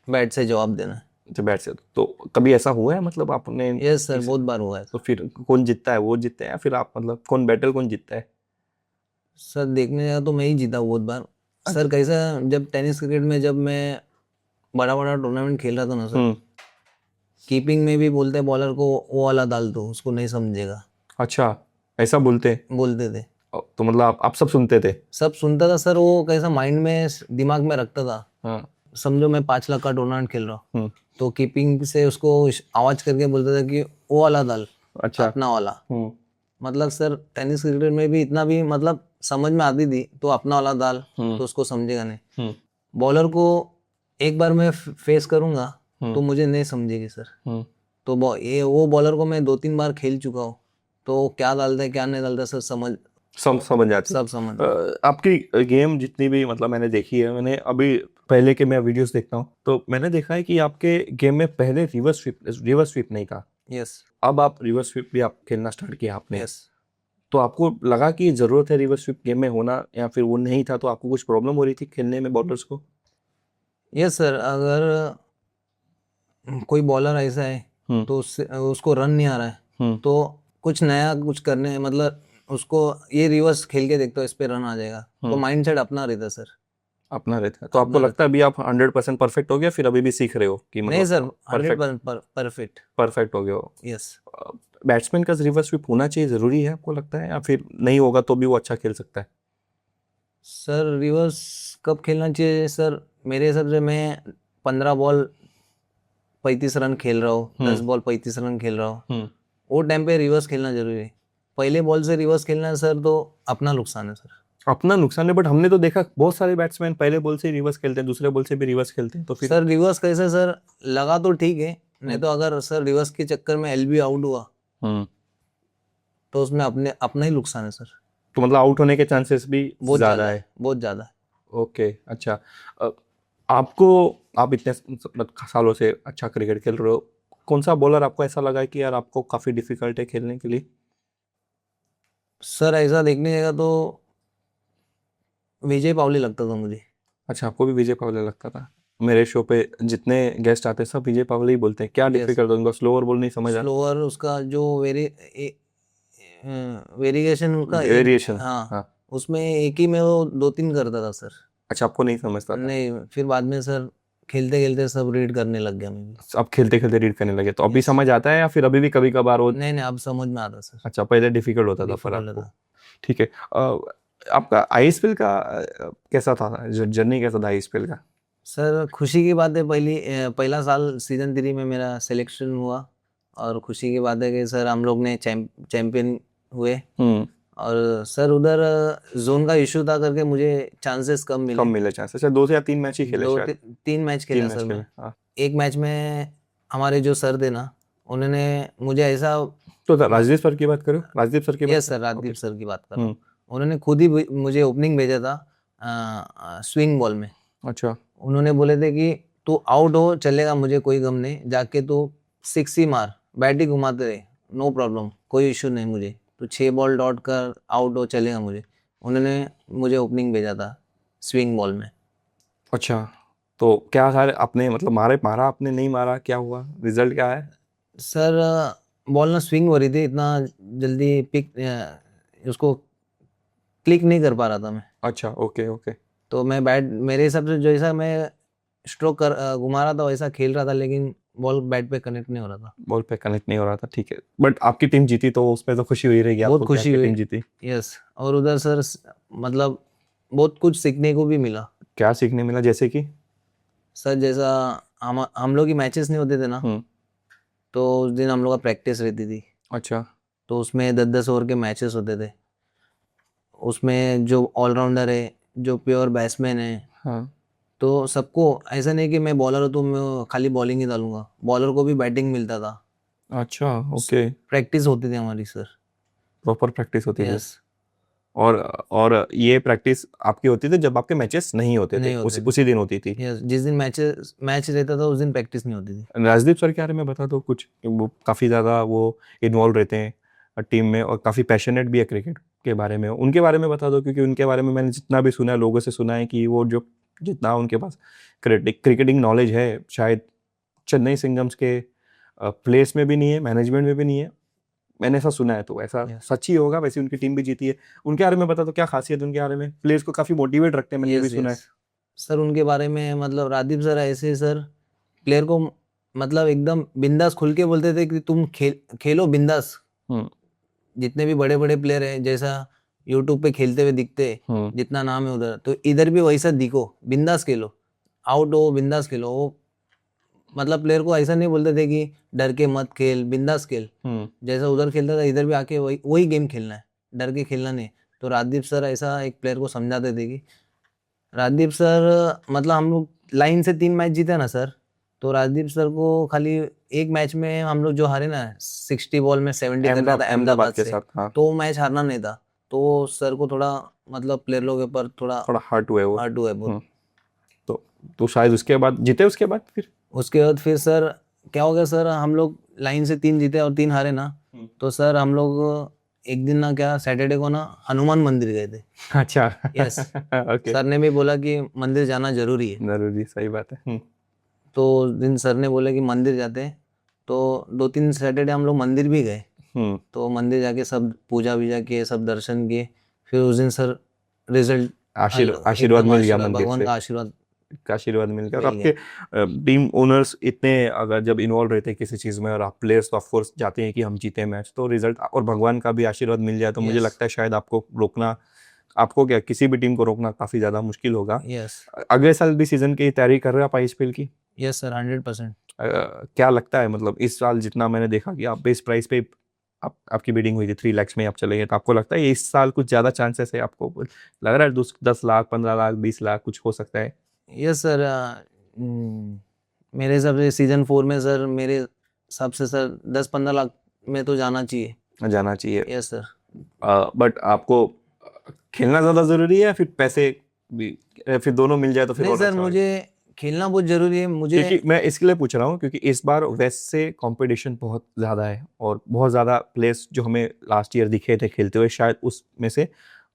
बैट से जवाब देना है। तो बैट से, तो कभी ऐसा हुआ है, मतलब आपने यस सर, बहुत बार हुआ है तो सर। फिर कौन जीतता है? वो जीतते हैं या फिर आप, मतलब कौन बैटल कौन जीतता है? सर देखने जाए तो मैं ही जीता हूँ बहुत बार। सर कैसा, जब टेनिस क्रिकेट में जब मैं बड़ा बड़ा टूर्नामेंट खेल रहा था ना सर, कीपिंग में भी बोलते हैं बॉलर को वो वाला डाल दो, उसको नहीं समझेगा, अच्छा, ऐसा बोलते? बोलते थे। तो मतलब आप सब सुनते थे? सब सुनता था सर, वो कैसा माइंड में दिमाग में रखता था। हाँ समझो मैं 5 लाख का टूर्नामेंट खेल रहा हूँ, हम्म तो कीपिंग से उसको आवाज करके बोलता था कि वो वाला डाल, अच्छा अपना वाला। हम्म मतलब सर टेनिस क्रिकेट में भी इतना भी मतलब समझ में आती थी, तो अपना वाला डाल तो उसको समझेगा नहीं। हम्म बॉलर को एक बार मैं फेस करूंगा तो मुझे नहीं समझेगी सर। हम्म तो वो बॉलर को मैं 2-3 बार खेल चुका हूँ, तो क्या डालता है क्या नहीं डालता सर सब समझ जाती। सब समझ। आपकी गेम जितनी भी, मतलब मैंने देखी है, मैंने अभी पहले के मैं वीडियोस देखता हूँ, तो मैंने देखा है कि आपके गेम में पहले रिवर्स स्वीप नहीं था, यस अब आप रिवर्स स्वीप भी आप खेलना स्टार्ट किया आपने। यस तो आपको लगा कि जरूरत है रिवर्स स्वीप गेम में होना, या फिर वो नहीं था तो आपको कुछ प्रॉब्लम हो रही थी खेलने में बॉलर्स को? यस सर, अगर कोई बॉलर ऐसा है हम्म तो उसको रन नहीं आ रहा है, तो कुछ नया कुछ करने मतलब उसको ये रिवर्स खेल के देखता हूँ, इस पे रन आ जाएगा, तो माइंडसेट अपना रहता है सर। अपना रहता है, तो आपको अपना लगता है अभी आप 100% परफेक्ट हो गया, फिर अभी भी सीख रहे हो कि नहीं सर, मतलब 100% परफेक्ट। परफेक्ट हो गए हो? यस बैट्समैन का रिवर्स स्वीप होना चाहिए, जरूरी है आपको लगता है, या फिर नहीं होगा तो भी वो अच्छा खेल सकता है? सर, रिवर्स कब खेलना चाहिए सर? मेरे हिसाब से मैं 15 बॉल 35 रन खेल रहा हूँ, 10 बॉल 35 रन खेल रहा हूँ, वो टाइम पे रिवर्स खेलना जरूरी है। पहले बॉल से रिवर्स खेलना है सर, तो अपना नुकसान है सर। अपना नुकसान है, बट हमने तो देखा बहुत सारे बैट्समैन पहले बॉल से ही रिवर्स खेलते हैं, दूसरे बॉल से भी रिवर्स खेलते हैं, तो फिर सर रिवर्स कैसे सर, लगा तो ठीक है, नहीं तो अगर सर रिवर्स के चक्कर में एलबी आउट हुआ तो उसमें अपना ही नुकसान है सर। तो मतलब आउट होने के चांसेस भी बहुत ज्यादा ज़्यादा है? है, बहुत ज़्यादा है। ओके आप इतने सालों से अच्छा क्रिकेट खेल रहे हो, कौन सा बॉलर आपको ऐसा लगा कि यार आपको काफी डिफिकल्ट है खेलने के लिए? सर ऐसा देखने जाएगा तो विजय पावली लगता था मुझे। अच्छा, आपको भी विजय पावले लगता था? मेरे शो पे जितने गेस्ट आते हैं सब विजय पावले ही बोलते हैं। क्या Yes. डिफिकल्ट उनका स्लोअर बॉल नहीं समझ आता? स्लोअर उसका जो वेरिएशन उसका वेरिएशन, हाँ हाँ। उसमें एक ही में वो 2-3 करता था सर। अच्छा, आपको नहीं समझता था? नहीं, फिर बाद में सर खेलते खेलते सब रीड करने लग गया मैं भी। अब खेलते खेलते रीड करने लगे तो अभी Yes. समझ आता है या फिर अभी भी कभी कभार वो? नहीं अब समझ में आता सर। अच्छा, पहले डिफिकल्ट होता था पर Difficult आपको। था। ठीक है। आपका आईएसपीएल का कैसा था, जर्नी कैसा था आईएसपीएल का? सर खुशी की बात है, पहला साल सीजन 3 में मेरा सिलेक्शन हुआ और खुशी की बात है कि सर हम लोग ने चैंपियन हुए। और सर उधर जोन का इशू था करके मुझे चांसेस कम कम मिले। मिले चांस? अच्छा, 2 से या 3 मैच ही खेले दो शायद? 3 मैच 3 खेला मैच सर खेले, मैं। हाँ। एक मैच में हमारे जो सर थे ना, उन्होंने मुझे ऐसा तो राजदीप सर की बात करो, राजदीप सर की बात यस सर करो? राजदीप ओके। सर की बात कर रहा हूँ। हम्म। उन्होंने खुद ही मुझे ओपनिंग भेजा था स्विंग बॉल में। अच्छा। उन्होंने बोले थे कि तू आउट हो चलेगा, मुझे कोई गम नहीं, जाके तू 6 ही मार, बैट ही घुमाते रहे, नो प्रॉब्लम, कोई इशू नहीं मुझे, तू 6 बॉल डॉट कर आउट हो चलेगा मुझे। उन्होंने मुझे ओपनिंग भेजा था स्विंग बॉल में। अच्छा, तो क्या सर आपने मतलब मारा आपने, नहीं मारा, क्या हुआ, रिजल्ट क्या है? सर बॉल ना स्विंग हो रही थी, इतना जल्दी उसको क्लिक नहीं कर पा रहा था मैं। अच्छा, ओके ओके। तो मैं बैट मेरे हिसाब से जैसा मैं स्ट्रोक कर घुमा रहा था वैसा खेल रहा था, लेकिन बॉल बैट पे कनेक्ट नहीं हो रहा था। बॉल पे कनेक्ट नहीं हो रहा था, ठीक है। बट आपकी टीम जीती तो उसमें तो खुशी हुई रहेगी बहुत आपको, क्या खुशी आपकी हुई। टीम जीती? यस, और उधर सर मतलब बहुत कुछ सीखने को भी मिला। क्या सीखने मिला, जैसे कि? सर जैसा हम लोग की मैचेस नहीं होते थे ना, तो उस दिन हम लोग का प्रैक्टिस रहती थी, अच्छा। तो उसमें 10-10 ओवर के मैचेस होते थे। उसमें जो ऑलराउंडर है, जो प्योर बैट्समैन है, हाँ। तो सबको ऐसा नहीं कि मैं बॉलर हूँ तो मैं खाली बॉलिंग ही डालूंगा, बॉलर को भी बैटिंग मिलता था। अच्छा, ओके। प्रैक्टिस होती थी हमारी सर। प्रॉपर प्रैक्टिस होती थी? यस। और ये प्रैक्टिस आपकी होती थी जब आपके मैचेस नहीं होते थे, नहीं होते उसी थे। उसी दिन होती थी? यस, जिस दिन मैच रहता था उस दिन प्रैक्टिस नहीं होती थी। राजदीप सर के बारे में बता दो कुछ। वो काफ़ी ज़्यादा वो इन्वॉल्व रहते हैं टीम में और काफ़ी पैशनेट भी है क्रिकेट के बारे में। उनके बारे में बता दो, क्योंकि उनके बारे में मैंने जितना भी सुना है, लोगों से सुना है कि वो जो जितना उनके पास क्रिकेटिंग नॉलेज है शायद चेन्नई सिंघम्स के प्लेस में भी नहीं है, मैनेजमेंट में भी नहीं है। मैंने ऐसा सुना है, तो ऐसा Yes. सच ही होगा? वैसे उनकी टीम भी जीती है। उनके बारे में बता दो, क्या खासियत उनके बारे में? प्लेयर्स को काफ़ी मोटिवेट रखते हैं, मैंने ये भी यस सुना है। यस सर, उनके बारे में मतलब राजदीप सर ऐसे सर प्लेयर को मतलब एकदम बिंदास खुल के बोलते थे कि तुम खेलो बिंदास। हम्म। जितने भी बड़े बड़े प्लेयर हैं, जैसा यूट्यूब पे खेलते हुए दिखते, जितना नाम है उधर, तो इधर भी वैसा दिखो, बिंदास खेलो, आउट हो बिंदास खेलो। वो मतलब प्लेयर को ऐसा नहीं बोलते थे कि डर के मत खेल, बिंदास खेल। जैसा उधर खेलता था इधर भी आके वही गेम खेलना है, डर के खेलना नहीं। तो राजदीप सर ऐसा एक प्लेयर को समझाते थे कि राजदीप सर मतलब हम लोग लाइन से 3 मैच जीते ना सर, तो राजदीप सर को खाली एक मैच में हम लोग जो हारे ना 60 बॉल में 70 करना था अहमदाबाद के से, साथ, हाँ। तो मैच हारना नहीं था। तो सर को थोड़ा मतलब प्लेयर लोगों के ऊपर थोड़ा थोड़ा हर्ट हुए वो। हार्ड हुआ है बहुत। तो शायद उसके बाद जीते, उसके बाद फिर उसके बाद फिर सर क्या हो गया सर, हम लोग लाइन से 3 जीते और 3 हारे ना, तो सर हम लोग एक दिन ना क्या सैटरडे को ना हनुमान मंदिर गए थे। अच्छा। यस। ओके। सर ने भी बोला कि मंदिर जाना जरूरी है, जरूरी, सही बात है। तो उस दिन सर ने बोला कि मंदिर जाते हैं। तो 2-3 सैटरडे हम लोग मंदिर भी गए, तो मंदिर जाके सब पूजा वूजा किए, सब दर्शन किए। फिर उस दिन सर रिजल्ट आशीर्वाद मिल गया मंदिर भगवान से? का आशीर्वाद का आशीर्वाद मिल गया। और मिल आपके टीम ओनर्स इतने अगर जब इन्वॉल्व रहते हैं किसी चीज में, और आप प्लेयर्स तो ऑफकोर्स चाहते हैं कि हम जीते मैच, तो रिजल्ट और भगवान का भी आशीर्वाद मिल जाए तो मुझे Yes. लगता है शायद आपको क्या किसी भी टीम को रोकना काफी ज्यादा मुश्किल होगा। यस अगले साल भी सीजन की तैयारी कर रहे हो आप आईएसपीएल की? Yes sir 100%। क्या लगता है, मतलब इस साल जितना मैंने देखा कि आप बेस प्राइस पे आपकी बिडिंग हुई थी 3 लाख में आप चले गए, तो आपको लगता है इस साल कुछ ज्यादा चांसेस है? आपको लग रहा है 10 लाख, 15 लाख, 20 लाख कुछ हो सकता है? यस सर, मेरे हिसाब से सीजन 4 में सर मेरे हिसाब से सर 10-15 लाख में तो जाना चाहिए। जाना चाहिए। Yes sir. बट आपको खेलना ज्यादा जरूरी है या फिर पैसे भी, फिर दोनों मिल जाए तो फिर नहीं और सर, अच्छा होगा? मुझे खेलना बहुत जरूरी है मुझे। क्योंकि मैं इसके लिए पूछ रहा हूँ क्योंकि इस बार वेस्ट से कंपटीशन बहुत ज़्यादा है और बहुत ज़्यादा प्लेयर्स जो हमें लास्ट ईयर दिखे थे खेलते हुए शायद उसमें से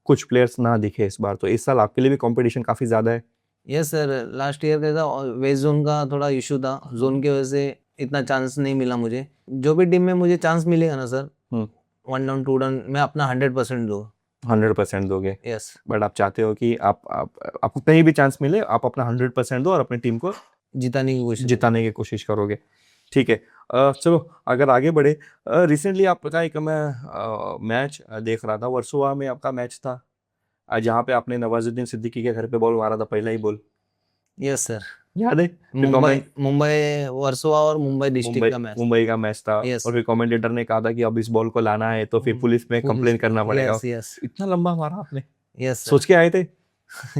कुछ प्लेयर्स ना दिखे इस बार, तो इस साल आपके लिए भी कंपटीशन काफ़ी ज़्यादा है। यस सर, लास्ट ईयर का था वेस्ट जोन का थोड़ा इशू था, जोन की वजह से इतना चांस नहीं मिला मुझे। जो भी टीम में मुझे चांस मिलेगा ना सर, 1 डाउन 2 डाउन मैं अपना 100% दूंगा। 100% दोगे, यस, बट आप चाहते हो कि आपको कहीं भी चांस मिले आप अपना 100% दो और अपनी टीम को जिताने की कोशिश। जिताने की कोशिश करोगे। ठीक है, चलो अगर आगे बढ़े, रिसेंटली आपका एक मैं मैच देख रहा था, वर्सोवा में आपका मैच था जहाँ पे आपने नवाजुद्दीन सिद्दीकी के घर पे बॉल मारा था, पहला ही बॉल, यस सर, याद है? फिर मुंबई मुंबई वर्सोवा और मुंबई डिस्ट्रिक्ट मुंबई का मैच। मुंबई का मैच था यस, और फिर कमेंटेटर ने कहा था कि अब इस बॉल को लाना है तो फिर पुलिस में कंप्लेन करना पड़ेगा। यस यस इतना लंबा मारा आपने? यस सोच के आए थे?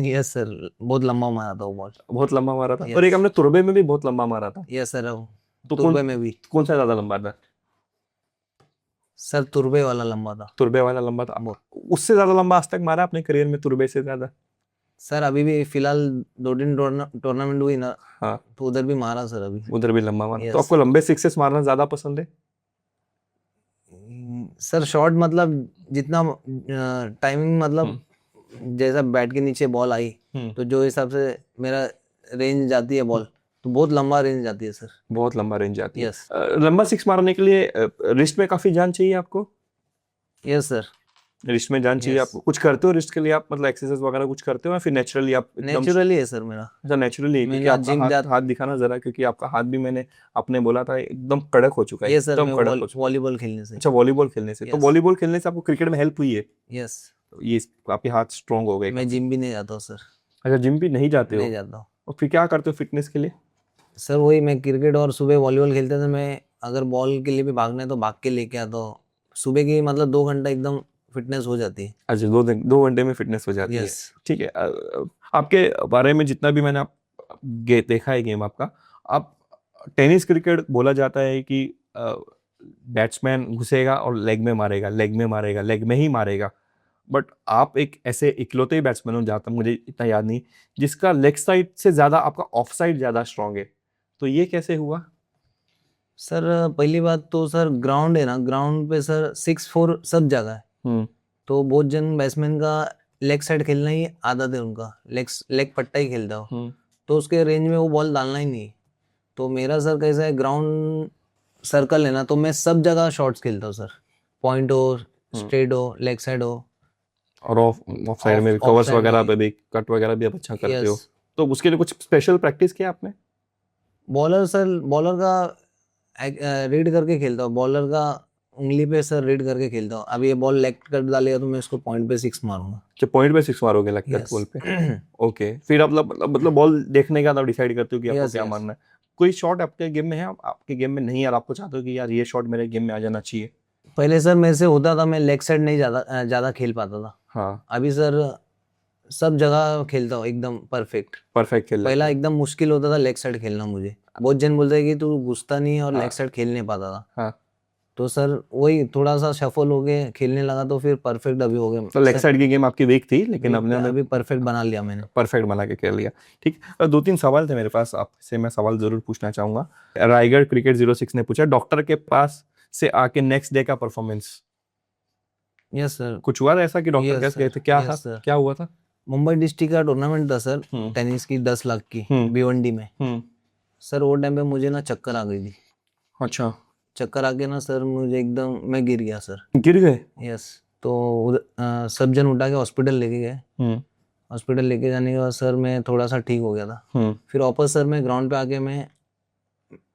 यस सर, बहुत लंबा मारा था वो बॉल। बहुत लंबा मारा था Yes. और एक हमने तुरबे में भी बहुत लंबा मारा था, यस सर, तो तुर्बे में भी। कौन सा ज्यादा लंबा था? सर तुर्बे वाला लंबा था। तुरबे वाला लंबा था। बहुत। उससे ज्यादा लंबा आज तक मारा अपने करियर में तुरबे से ज्यादा? सर अभी भी फिलहाल 2 दिन टूर्नामेंट हुई ना, हाँ, तो उधर भी मारा सर अभी। उधर भी लंबा मारा। Yes. तो आपको लंबे सिक्सेस मारना ज्यादा पसंद है? सर शॉट मतलब जितना टाइमिंग मतलब जैसा बैट के नीचे बॉल आई तो जो हिसाब से मेरा रेंज जाती है बॉल, तो बहुत लंबा रेंज जाती है सर। बहुत लंबा रेंज जाती है। यस लंबा सिक्स मारने के लिए रिस्ट में काफी जान चाहिए आपको? यस सर, रिस्ट में जान चाहिए Yes. आपको? कुछ करते हो रिस्ट के लिए आप, मतलब एक्सरसाइज वगैरह कुछ करते हो या फिर नेचुरली आप एकदम? नेचुरली है सर मेरा। अच्छा, नेचुरली है, क्योंकि मैंने आपका जिम हाथ दिखाना जरा, क्योंकि आपका हाथ भी मैंने आपने बोला था एकदम कड़क हो चुका है, ये सर, एकदम मैं कड़क हो चुका है। वॉलीबॉल खेलने से। अच्छा, वॉलीबॉल खेलने से? तो Yes. वॉलीबॉल खेलने से आपको क्रिकेट में हेल्प हुई है? यस, तो ये आपके हाथ स्ट्रांग हो गए? मैं जिम भी नहीं जाता हूँ सर। अच्छा, जिम भी नहीं जाते नहीं हो? जाता हूँ और फिर क्या करते हो फिटनेस के लिए? सर, वही मैं क्रिकेट और सुबह वॉलीबॉल खेलते थे। मैं अगर बॉल के लिए भी भागना है तो भाग के लेके आता हूँ। सुबह की मतलब 2 घंटा एकदम फिटनेस हो जाती है। अच्छा, 2 घंटे में फिटनेस हो जाती है। यस, ठीक है, आपके बारे में जितना भी मैंने देखा है गेम आपका, आप टेनिस क्रिकेट बोला जाता है कि बैट्समैन घुसेगा और लेग में मारेगा, लेग में मारेगा, लेग में ही मारेगा, बट आप एक ऐसे इकलौते बैट्समैन हो, जहाँ तक मुझे इतना याद नहीं, जिसका लेग साइड से ज्यादा आपका ऑफ साइड ज्यादा स्ट्रांग है, तो ये कैसे हुआ? सर पहली बात तो सर ग्राउंड है ना, ग्राउंड पे सर 6-4 सब जगह है, तो बहुत जन बैट्समैन का लेग साइड खेलना ही आदत है उनका, लेग पट्टा ही खेलता हो, तो उसके रेंज में वो बॉल डालना ही नहीं। तो मेरा सर कैसा है, ग्राउंड सर्कल है ना, तो मैं सब जगह शॉट्स खेलता हूँ सर, पॉइंट हो, स्ट्रेट हो, लेग साइड हो, और ऑफ साइड में भी, ऑफ कवर्स साइड वगैरह में पे भी, कट वगैरह भी आप अच्छा करते हो, यस। तो उसके लिए कुछ स्पेशल प्रैक्टिस किया आपने? बॉलर सर, बॉलर का रीड करके खेलता हूँ, बॉलर का उंगली पे सर रीड करके खेलता हूँ। अभी ये बॉल लेग कर डालेगा तो मैं इसको पॉइंट पे 6 मारूंगा। अच्छा, पॉइंट पे 6 मारोगे लेग कट Yes. बॉल पे? ओके, फिर आप मतलब बॉल देखने के बाद आप डिसाइड करते हो कि आपको Yes, क्या yes. मारना है। कोई शॉट आपके गेम में है, आपके गेम में नहीं, यार आपको चाहते हो कि यार ये शॉट मेरे गेम में आ जाना चाहिए? पहले सर मेरे से होता था, मैं लेग साइड नहीं ज्यादा खेल पाता था। हाँ, अभी सर सब जगह खेलता हूँ एकदम परफेक्ट। परफेक्ट खेल पहला लेते एकदम मुश्किल होता था लेग साइड खेलना मुझे, बहुत जन बोलते हैं कि तू घुसता नहीं और हाँ। लेग साइड खेल नहीं पाता था। हो। हाँ, तो सर वही थोड़ा सा शफल हो गए, खेलने लगा तो फिर परफेक्ट अभी हो गया। तो लेग साइड की गेम आपकी वीक थी, लेकिन हमने अभी परफेक्ट बना लिया मैंने। परफेक्ट बना के खेल लिया। ठीक, 2-3 सवाल थे मेरे पास, आपसे मैं सवाल जरूर पूछना चाहूंगा। रायगढ़ क्रिकेट 06 ने पूछा, डॉक्टर के पास से आके नेक्स्ट डे का परफॉर्मेंस यस सर, कुछ हुआ था ऐसा कि डॉक्टर Yes, कैसे गए sir. थे? क्या Yes, था, sir. क्या हुआ था? मुंबई डिस्ट्रिक्ट का टूर्नामेंट था सर, हम्म। टेनिस की 10 लाख की, हम्म। भिवंडी में। हम्म। सर वो टाइम पे मुझे ना चक्कर आ गई थी। अच्छा, चक्कर आके ना सर मुझे एकदम, मैं गिर गया सर। गिर गए? यस, तो सब जन उठा के हॉस्पिटल लेके गए। हम्म। हॉस्पिटल लेके जाने के बाद सर मैं थोड़ा सा ठीक हो गया था। हम्म। फिर वापस सर मैं ग्राउंड पे आके मैं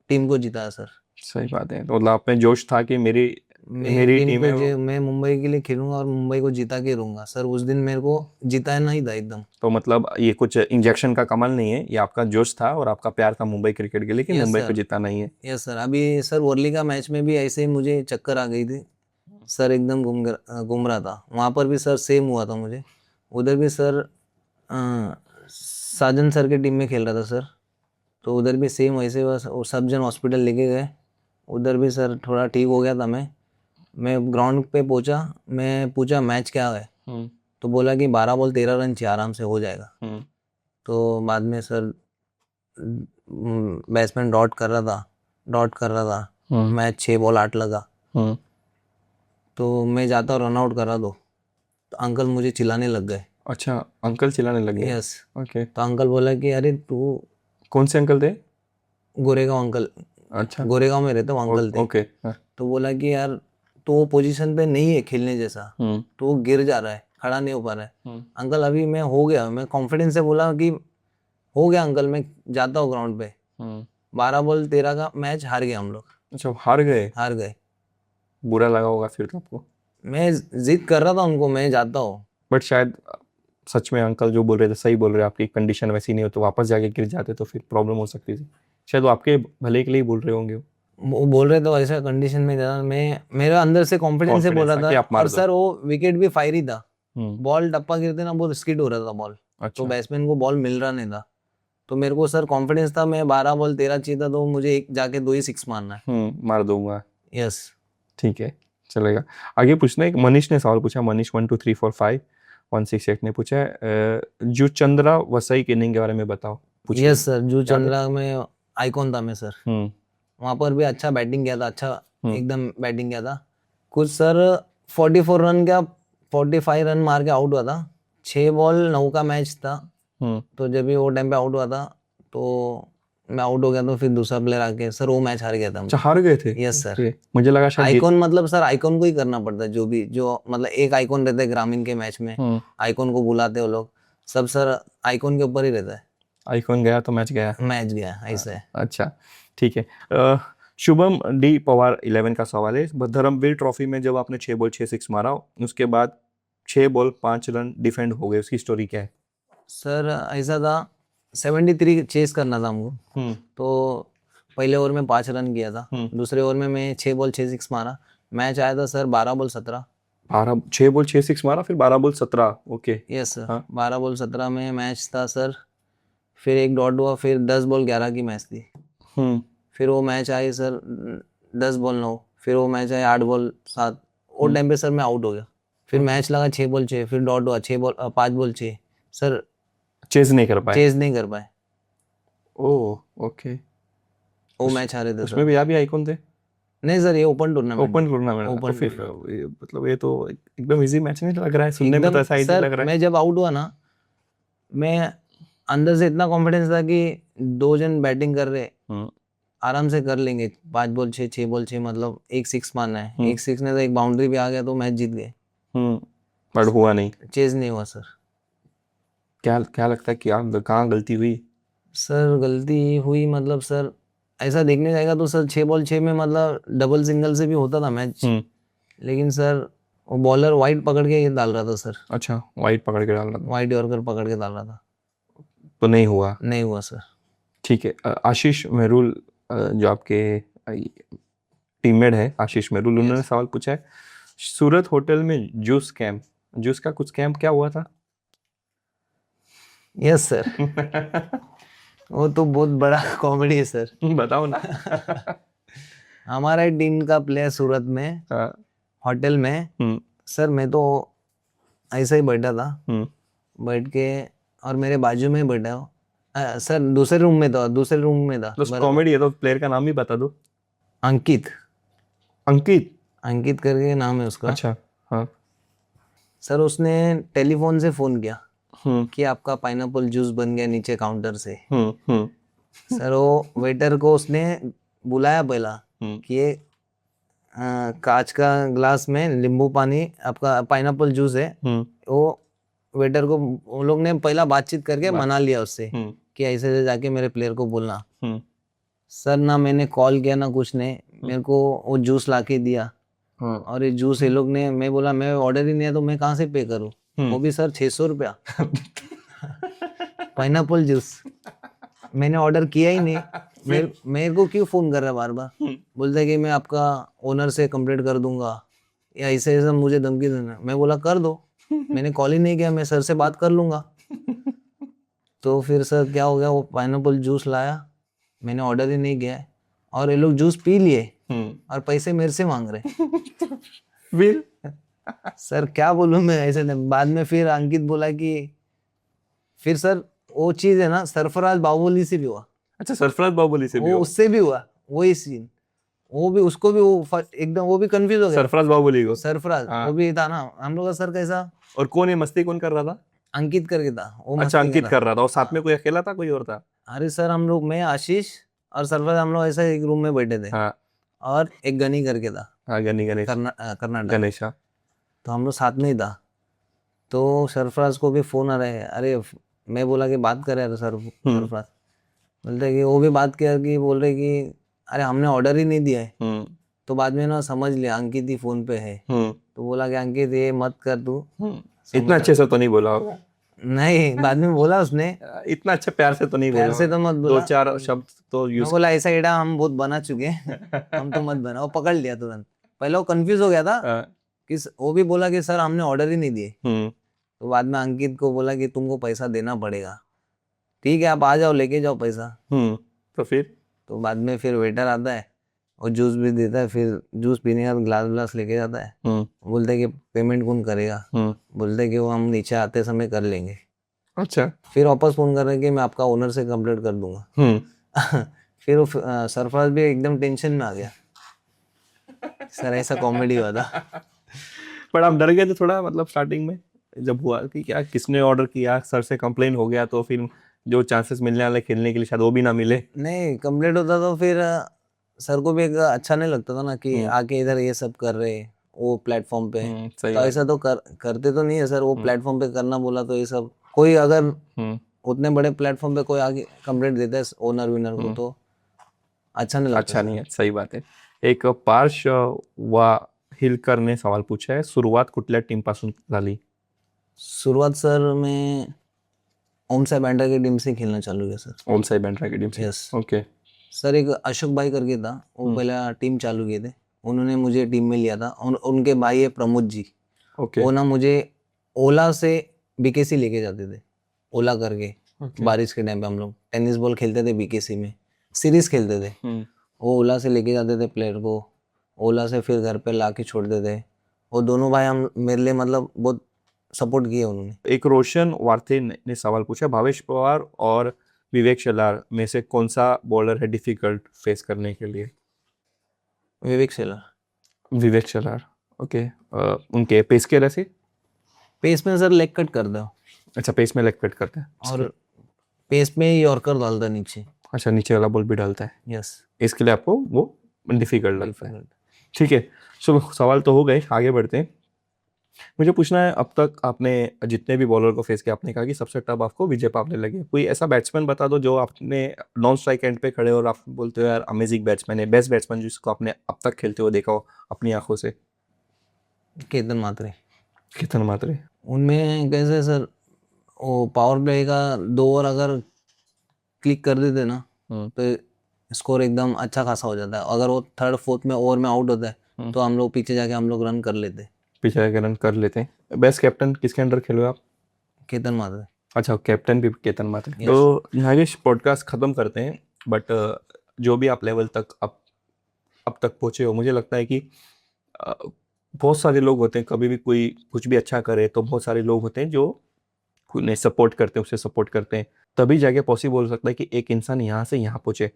टीम को जिताया सर। सही बात है, तो मतलब आप में जोश था कि मेरी टीम है। मैं मुंबई के लिए खेलूंगा और मुंबई को जिता के रहूंगा सर। उस दिन मेरे को जिताना ही था एकदम। तो मतलब ये कुछ इंजेक्शन का कमाल नहीं है, ये आपका जोश था और आपका प्यार था मुंबई क्रिकेट के लिए कि Yes, मुंबई sir. को जिताना ही है। यस सर, अभी सर वर्ली का मैच में भी ऐसे ही मुझे चक्कर आ गई थी सर, एकदम घूम रहा था। वहाँ पर भी सर सेम हुआ था मुझे। उधर भी सर साजन सर के टीम में खेल रहा था सर, तो उधर भी सेम वैसे बस वो सब जन हॉस्पिटल लेके गए। उधर भी सर थोड़ा ठीक हो गया था। मैं ग्राउंड पे पहुंचा, मैं पूछा मैच क्या है, तो बोला कि 12 बॉल 13 रन चाहिए, आराम से हो जाएगा। तो बाद में सर बैट्समैन डॉट कर रहा था मैच 6 बॉल 8 लगा तो मैं जाता रन आउट करा दो तो अंकल मुझे चिल्लाने लग गए। अच्छा, अंकल चिल्लाने लगे। यस। ओके, तो अंकल बोला कि अरे तू कौन से अंकल थे? गोरेगांव अंकल, अच्छा, गोरेगांव में रहते वो अंकल थे। ओके, हाँ, तो बोला कि यार तो वो पोजीशन पे नहीं है खेलने जैसा, तो वो गिर जा रहा है, खड़ा नहीं हो पा रहा है। अंकल अभी मैं हो गया, मैं कॉन्फिडेंस से बोला कि हो गया अंकल, मैं जाता हूँ ग्राउंड पे। 12 बॉल 13 का मैच हार गए हम लोग, अच्छा, हार गए। बुरा लगा होगा फिर तो आपको। मैं जिद कर रहा था उनको मैं जाता हूँ। बट शायद सच में अंकल जो बोल रहे थे सही बोल रहे, आपकी कंडीशन वैसी नहीं हो तो वापस जाके गिर जाते तो फिर प्रॉब्लम हो सकती थी। शायद वो आपके भले के लिए ही बोल रहे होंगे। वो बोल रहे थे ऐसा कंडीशन में जाना, मैं मेरा अंदर से कॉन्फिडेंस से बोल Confidence था रहा कि था। आप मार और दो। सर वो विकेट भी फायरी था, हम्म, बॉल टप्पा गिरते ना बहुत स्किड हो रहा था बॉल, तो अच्छा, बैट्समैन को बॉल मिल रहा नहीं था। तो मेरे को सर कॉन्फिडेंस था मैं 12 बॉल 13 चाहिए था तो मुझे एक जाके 2 ही सिक्स मारना है। मार दूंगा। यस। ठीक है, चलेगा। आगे पूछना है, मनीष ने सवाल पूछा, मनीष 1 2 3 4 5 168 ने पूछा है, जो चंद्रा वसई की इनिंग के बारे में बताओ। पूछिए। यस सर, जो याद है? चंद्रा में आइकॉन था मैं सर, वहां पर भी अच्छा बैटिंग किया था, अच्छा एकदम बैटिंग किया था। कुछ सर 44 रन का 45 रन मार के आउट हुआ था, 6 बॉल 9 का मैच था। तो जब भी वो टाइम पे आउट हुआ था तो मैं आउट हो गया, तो फिर दूसरा प्लेयर आके सर वो मैच हार गया था। अच्छा, हार गए थे। Yes sir. Okay, मुझे लगा शायद आइकॉन मतलब सर आइकॉन को ही करना पड़ता है, जो भी जो मतलब एक आइकॉन रहता है ग्रामीण के मैच में, आइकॉन को बुलाते हो लोग सब सर, आइकॉन के ऊपर ही रहता है। आइकॉन गया तो मैच गया। मैच गया ऐसा है। अच्छा, ठीक है। शुभम डी पवार 11 का सवाल है, धर्मवीर ट्रॉफी में जब आपने 6 बॉल 6 सिक्स मारा, उसके बाद 6 बॉल 5 रन डिफेंड हो गए, उसकी स्टोरी क्या है? सर ऐसा था 73 चेस करना था हमको, तो पहले ओवर में 5 रन किया था, दूसरे ओवर में मैं 6 बॉल 6 सिक्स मारा, मैच आया था सर 12 बॉल 17। 6 बॉल 6 सिक्स मारा, फिर 12 बॉल 17। ओके। Yes sir. हाँ। 12 बॉल 17 में मैच था सर, फिर एक डॉट हुआ, फिर 10 बॉल 11 की मैच थी। फिर वो मैच आई सर 10 बॉल 9, फिर वो मैच आई 8 बॉल 7। वो टाइम पे सर मैं आउट हो गया, फिर मैच लगा 6 बॉल 6, फिर डॉट हुआ 6 बॉल 5 बॉल 6 सर, चेज नहीं कर पाए। ओह, ओके। वो मैच हारे थे उसमें सर। भी आप ही आइकॉन थे? नहीं सर, ये ओपन टूर्नामेंट। Open tournament. तो ओपन फिर मतलब ये तो एकदम इजी मैच नहीं लग रहा है, सुनने में तो एकदम ऐसा इजी सर, लग रहा है। मैं जब आउट हुआ ना, मैं अंदर से इतना कॉन्फिडेंस था कि 2 जन बैटिंग कर रहे, आराम से कर लेंगे, 5 बॉल 6 6 बॉल 6, मतलब एक सिक्स मारना है, एक सिक्स ने तो एक बाउंड्री भी आ गया तो मैच जीत गए। पर हुआ नहीं। चेज नहीं हुआ सर। क्या लगता है कि आप कहाँ गलती हुई? सर गलती हुई मतलब सर ऐसा देखने जाएगा तो सर 6 बॉल 6 में मतलब डबल सिंगल से भी होता था मैच, लेकिन सर वो बॉलर वाइड पकड़ के डाल रहा था सर। अच्छा, वाइड पकड़ के डाल रहा था, वाइड यॉर्कर पकड़ के डाल रहा था, तो नहीं हुआ। नहीं हुआ सर। ठीक है। आशीष मेहरुल, जो आपके टीममेट है आशीष मेहरुल, उन्होंने सवाल पूछा है, सूरत होटल में जूस का कुछ कैंप क्या हुआ था? Yes sir. वो तो बहुत बड़ा कॉमेडी है सर। बताओ ना। हमारा टीम का प्लेयर सूरत में होटल में, सर मैं तो ऐसा ही बैठा था, बैठ के, और मेरे बाजू में बैठा हो सर, दूसरे रूम में था। कॉमेडी है तो प्लेयर का नाम ही बता दो। अंकित अंकित करके नाम है उसका। अच्छा, हाँ। सर उसने टेलीफोन से फोन किया कि आपका पाइनएप्पल जूस बन गया नीचे काउंटर से। सर वो वेटर को उसने बुलाया पहला कि ये कांच का ग्लास में नींबू पानी, आपका पाइनएप्पल जूस है। वो वेटर को वो लोग ने पहला बातचीत करके मना लिया उससे कि ऐसे जाके मेरे प्लेयर को बोलना। सर ना मैंने कॉल किया ना कुछ नहीं, मेरे को वो जूस लाके दिया, और ये जूस ये लोग ने, मैं बोला मैं ऑर्डर ही नहीं है तो मैं कहाँ से पे करूँ, वो भी सर 600 रुपया पाइनएप्पल जूस, मैंने ऑर्डर किया ही नहीं। मेरे को क्यों फोन कर रहा है बार बार, बोलते कि मैं आपका ओनर से कंप्लेंट कर दूंगा या ऐसे ऐसा मुझे धमकी देना। मैं बोला कर दो, मैंने कॉल ही नहीं किया, मैं सर से बात कर लूंगा। तो फिर सर क्या हो गया, वो पाइनएप्पल जूस लाया, मैंने ऑर्डर ही नहीं किया है, और ये लोग जूस पी लिए और पैसे मेरे से मांग रहे। फिर सर क्या बोलूं मैं ऐसे नहीं। बाद में फिर अंकित बोला कि फिर सर वो चीज है ना, सरफराज बाहुबली से भी हुआ। अच्छा, सरफराज बाहुबली से भी वो हो? उससे भी हुआ वही सीन। वो भी उसको भी वो एकदम वो भी कंफ्यूज हो गया। सरफराज बाहुबली को? सरफराज हाँ। वो भी था ना हम लोग का सर कैसा, और कौन है मस्ती कौन कर रहा था? अंकित करके था वो अच्छा, मस्ती अंकित कर कर रहा था, और हाँ। साथ में कोई अकेला था, कोई और था? अरे सर हम लोग, मैं, आशीष और सरफराज, हम लोग ऐसे एक रूम में बैठे थे। हाँ और एक गनी करके था हाँ, गणेश, कर्नाटक। गणेश, हाँ। तो हम लोग साथ में ही था। तो सरफराज को भी फोन आ रहा है, अरे मैं बोला कि बात करे यार सरफराज, बोलते कि वो भी बात किया कि बोल रहे कि अरे हमने ऑर्डर ही नहीं दिया है। हम्म तो बाद में ना समझ लिया अंकित ही फोन पे है। हम्म तो बोला कि अंकित ये मत कर तू। इतना अच्छे से तो नहीं बोला होगा। नहीं, बाद में बोला उसने, इतना अच्छा प्यार से तो नहीं बोला प्यार से होगा। तो मत दो बोला। चार शब्द तो मैं यूज। बोला ऐसा एडा हम बहुत बना चुके हैं, हम तो मत बना। वो पकड़ लिया तुरंत। पहले वो कंफ्यूज हो गया था कि वो भी बोला कि सर हमने ऑर्डर ही नहीं दिए। तो बाद में अंकित को बोला कि तुमको पैसा देना पड़ेगा, ठीक है आप आ जाओ लेके जाओ पैसा। तो फिर तो बाद में फिर वेटर आता है और जूस भी देता है, फिर जूस पीने का ग्लास ग्लास लेके जाता है। बोलते कि पेमेंट कौन करेगा? बोलते कि वो हम नीचे आते समय कर लेंगे। अच्छा। फिर वापस फोन कर रहे हैं कि मैं आपका ओनर से कंप्लेंट कर दूंगा। फिर वो सरफराज भी एकदम टेंशन में आ गया। सर ऐसा कॉमेडी हुआ था। पर आप डर गए थे थोड़ा, मतलब स्टार्टिंग में जब हुआ कि क्या किसने ऑर्डर किया, सर से कंप्लेन हो गया तो फिर जो चांसेस मिलने वाले खेलने के लिए शायद वो भी ना मिले? नहीं, कंप्लेंट होता तो फिर सर को भी एक अच्छा नहीं लगता था ना कि आके इधर ये सब कर रहे हैं वो प्लेटफॉर्म पे। सही तो बात। ऐसा तो करते तो नहीं है सर, वो प्लेटफॉर्म पे करना बोला तो ये सब कोई अगर उतने बड़े प्लेटफॉर्म पे कोई आगे कंप्लेंट देता है ओनर विनर को तो अच्छा नहीं लगता। अच्छा नहीं है, सही बात आहे. एक पार्श वाहिलकरने सवाल पूछा आहे, सुरुवात कुठल्या टीम पासून झाली? शुरुआत सर मैं ओम साई बैंडा की टीम से खेलना चालू किया सर। ओम साई बैंड्रा की टीम से? Yes okay. सर, एक अशोक भाई करके था, वो पहला टीम चालू किए थे, उन्होंने मुझे टीम में लिया था। और उनके भाई है प्रमोद जी, ओके. वो ना मुझे ओला से बीकेसी लेके जाते थे। ओला करके ओके. बारिश के टाइम पे हम लोग टेनिस बॉल खेलते थे, बीकेसी में सीरीज खेलते थे। वो ओला से लेके जाते थे प्लेयर को, ओला से फिर घर पे ला के छोड़ते थे। वो दोनों भाई हम मेरे लिए मतलब बहुत सपोर्ट किए उन्होंने। एक रोशन वार्थे ने सवाल पूछा, भावेश पवार और विवेक शेलार में से कौन सा बॉलर है डिफिकल्ट फेस करने के लिए? विवेक शेलर। विवेक शेलार, ओके. उनके पेस के रैसे? पेस में सर लेग कट कर दो, अच्छा, पेस में लेग कट करते हैं. और पेस में ही यॉर्कर डालता नीचे। अच्छा, नीचे वाला बॉल भी डालता है, यस, इसके लिए आपको वो डिफिकल्ट लगता है. ठीक है. चलो, सवाल तो हो गए, आगे बढ़ते हैं. मुझे पूछना है, अब तक आपने जितने भी बॉलर को फेस किया, आपने कहा कि सबसे टफ आपको विजय पावले लगे. कोई ऐसा बैट्समैन बता दो जो आपने नॉन स्ट्राइक एंड पे खड़े और आप बोलते हो यार अमेजिंग बैट्समैन है, बेस्ट बैट्समैन जिसको आपने अब तक खेलते हुए देखा हो अपनी आंखों से. केतन मात्रे। केतन मात्रे. उनमें कैसे सर, वो पावर प्ले का 2 ओवर अगर क्लिक कर देते ना तो स्कोर एकदम अच्छा खासा हो जाता है। अगर वो थर्ड फोर्थ में ओवर में आउट होता है तो हम लोग पीछे जाके हम लोग रन कर लेते। पीछे जाके रन कर लेते हैं. बेस्ट कैप्टन किसके अंडर खेलो आप? केतन मात्रे। अच्छा, कैप्टन भी केतन मात्रे. Yes. तो नागेश, पॉडकास्ट खत्म करते हैं. बट जो भी आप लेवल तक अब तक पहुंचे हो, मुझे लगता है कि अ, बहुत सारे लोग होते हैं, कभी भी कोई कुछ भी अच्छा करे तो बहुत सारे लोग होते हैं जो उन्हें सपोर्ट करते हैं, उसे सपोर्ट करते हैं, तभी जाके पॉसिबल हो सकता है कि एक इंसान यहाँ से यहाँ पहुंचे.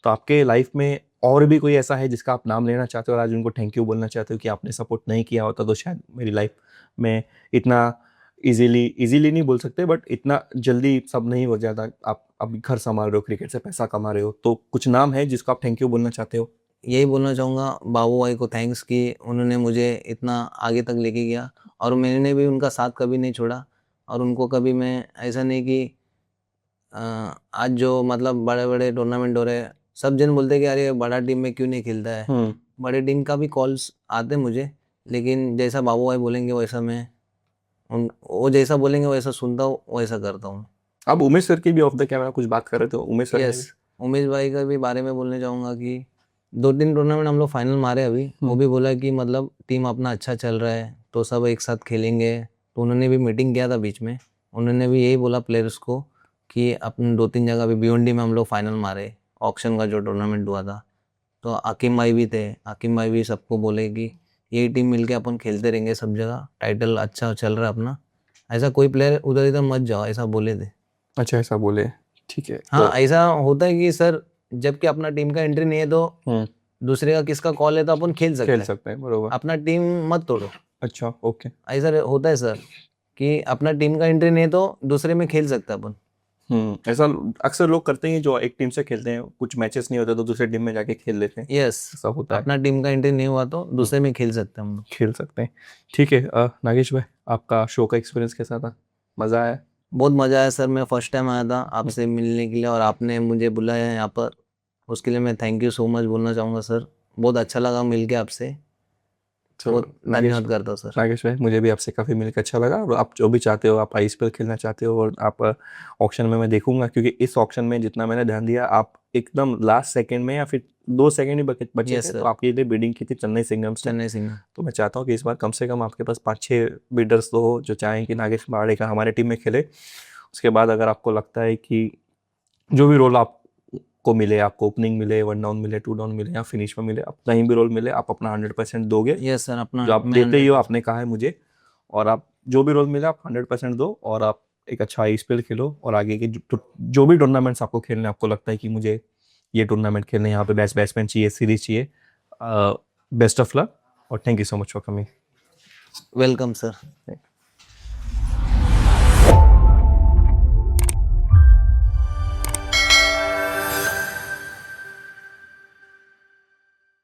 तो आपके लाइफ में और भी कोई ऐसा है जिसका आप नाम लेना चाहते हो और आज उनको थैंक यू बोलना चाहते हो कि आपने सपोर्ट नहीं किया होता तो शायद मेरी लाइफ में इतना इजीली नहीं बोल सकते, बट इतना जल्दी सब नहीं हो जाता. आप अभी घर संभाल रहे हो, क्रिकेट से पैसा कमा रहे हो, तो कुछ नाम है जिसको आप थैंक यू बोलना चाहते हो? यही बोलना चाहूँगा बाबू भाई को थैंक्स कि उन्होंने मुझे इतना आगे तक लेके गया, और मैंने भी उनका साथ कभी नहीं छोड़ा। और उनको कभी मैं ऐसा नहीं कि आज जो मतलब बड़े बड़े टूर्नामेंट हो रहे हैं, सब जन बोलते कि अरे बड़ा टीम में क्यों नहीं खेलता है। बड़े टीम का भी कॉल्स आते मुझे, लेकिन जैसा बाबू भाई बोलेंगे वैसा मैं वो जैसा बोलेंगे वैसा सुनता हूँ, वैसा करता हूँ। आप उमेश सर की भी ऑफ द कैमरा कुछ बात कर रहे थे, उमेश सर ने यस, उमेश भाई का भी बारे में बोलने चाहूँगा कि 2-3 टूर्नामेंट हम लोग फाइनल मारे अभी। वो भी बोला कि मतलब टीम अपना अच्छा चल रहा है तो सब एक साथ खेलेंगे। तो उन्होंने भी मीटिंग किया था बीच में, उन्होंने भी यही बोला प्लेयर्स को कि अपन 2-3 जगह भी भिवंडी में हम लोग फाइनल मारे, ऑक्शन का जो टूर्नामेंट हुआ था। तो हाकिम भाई भी थे, हाकिम भाई भी सबको बोले कि यही टीम मिलके अपन खेलते रहेंगे सब जगह, टाइटल अच्छा चल रहा है अपना, ऐसा कोई प्लेयर उधर इधर मत जाओ, ऐसा बोले थे। अच्छा, ऐसा बोले. ठीक है हाँ तो ऐसा होता है कि सर जबकि अपना टीम का एंट्री नहीं है तो हम्म, दूसरे का किसका कॉल है तो अपन खेल सकते खेल हैं, सकते हैं बरोबर। अपना टीम मत तोड़ो। अच्छा ओके। ऐसा होता है सर कि अपना टीम का एंट्री नहीं है तो दूसरे में खेल सकते हैं अपन। ऐसा अक्सर लोग करते हैं जो एक टीम से खेलते हैं, कुछ मैचेस नहीं होते तो दूसरे टीम में जाके खेल लेते हैं, यस, ऐसा होता है। अपना टीम का एंट्री नहीं हुआ तो दूसरे में खेल सकते हैं हम लोग। खेल सकते हैं। ठीक है नागेश भाई, आपका शो का एक्सपीरियंस कैसा था? मज़ा आया? बहुत मज़ा आया सर, मैं फर्स्ट टाइम आया था आपसे मिलने के लिए और आपने मुझे बुलाया है यहाँ पर, उसके लिए मैं थैंक यू सो मच बोलना चाहूँगा सर। बहुत अच्छा लगा मिल के आपसे, तो बहुत नागेश धन्यवाद करता हूँ सर। नागेश भाई, मुझे भी आपसे काफ़ी मिलकर अच्छा लगा। और आप जो भी चाहते हो, आप आईपीएल खेलना चाहते हो और आप ऑक्शन में मैं देखूंगा, क्योंकि इस ऑक्शन में जितना मैंने ध्यान दिया, आप एकदम लास्ट सेकंड में या फिर 2 सेकंड ही बचे Yes, थे, sir. तो आपके लिए बिडिंग की थी चेन्नई सिंघम्स ने। चेन्नई सिंह। तो मैं चाहता हूँ कि इस बार कम से कम आपके पास 5-6 बिडर्स तो हो जो चाहें कि नागेश पाड़े का हमारे टीम में खेले। उसके बाद अगर आपको लगता है कि जो भी रोल आपको मिले, आपको ओपनिंग मिले, 1 डाउन मिले, 2 डाउन मिले या फिनिश में मिले, आप कहीं भी रोल मिले, आप अपना 100% दोगे। यस सर, अपना जो आप मैं देते ही हो, 100%। आपने कहा है मुझे। और आप जो भी रोल मिले आप 100% दो, और आप एक अच्छा आईपीएल खेलो, और आगे के जो भी टूर्नामेंट्स आपको खेलने, आपको लगता है कि मुझे ये टूर्नामेंट खेलने, यहाँ पे बेस्ट बैट्समैन चाहिए, सीरीज चाहिए, बेस्ट ऑफ लक और thank you so much for coming. Welcome sir.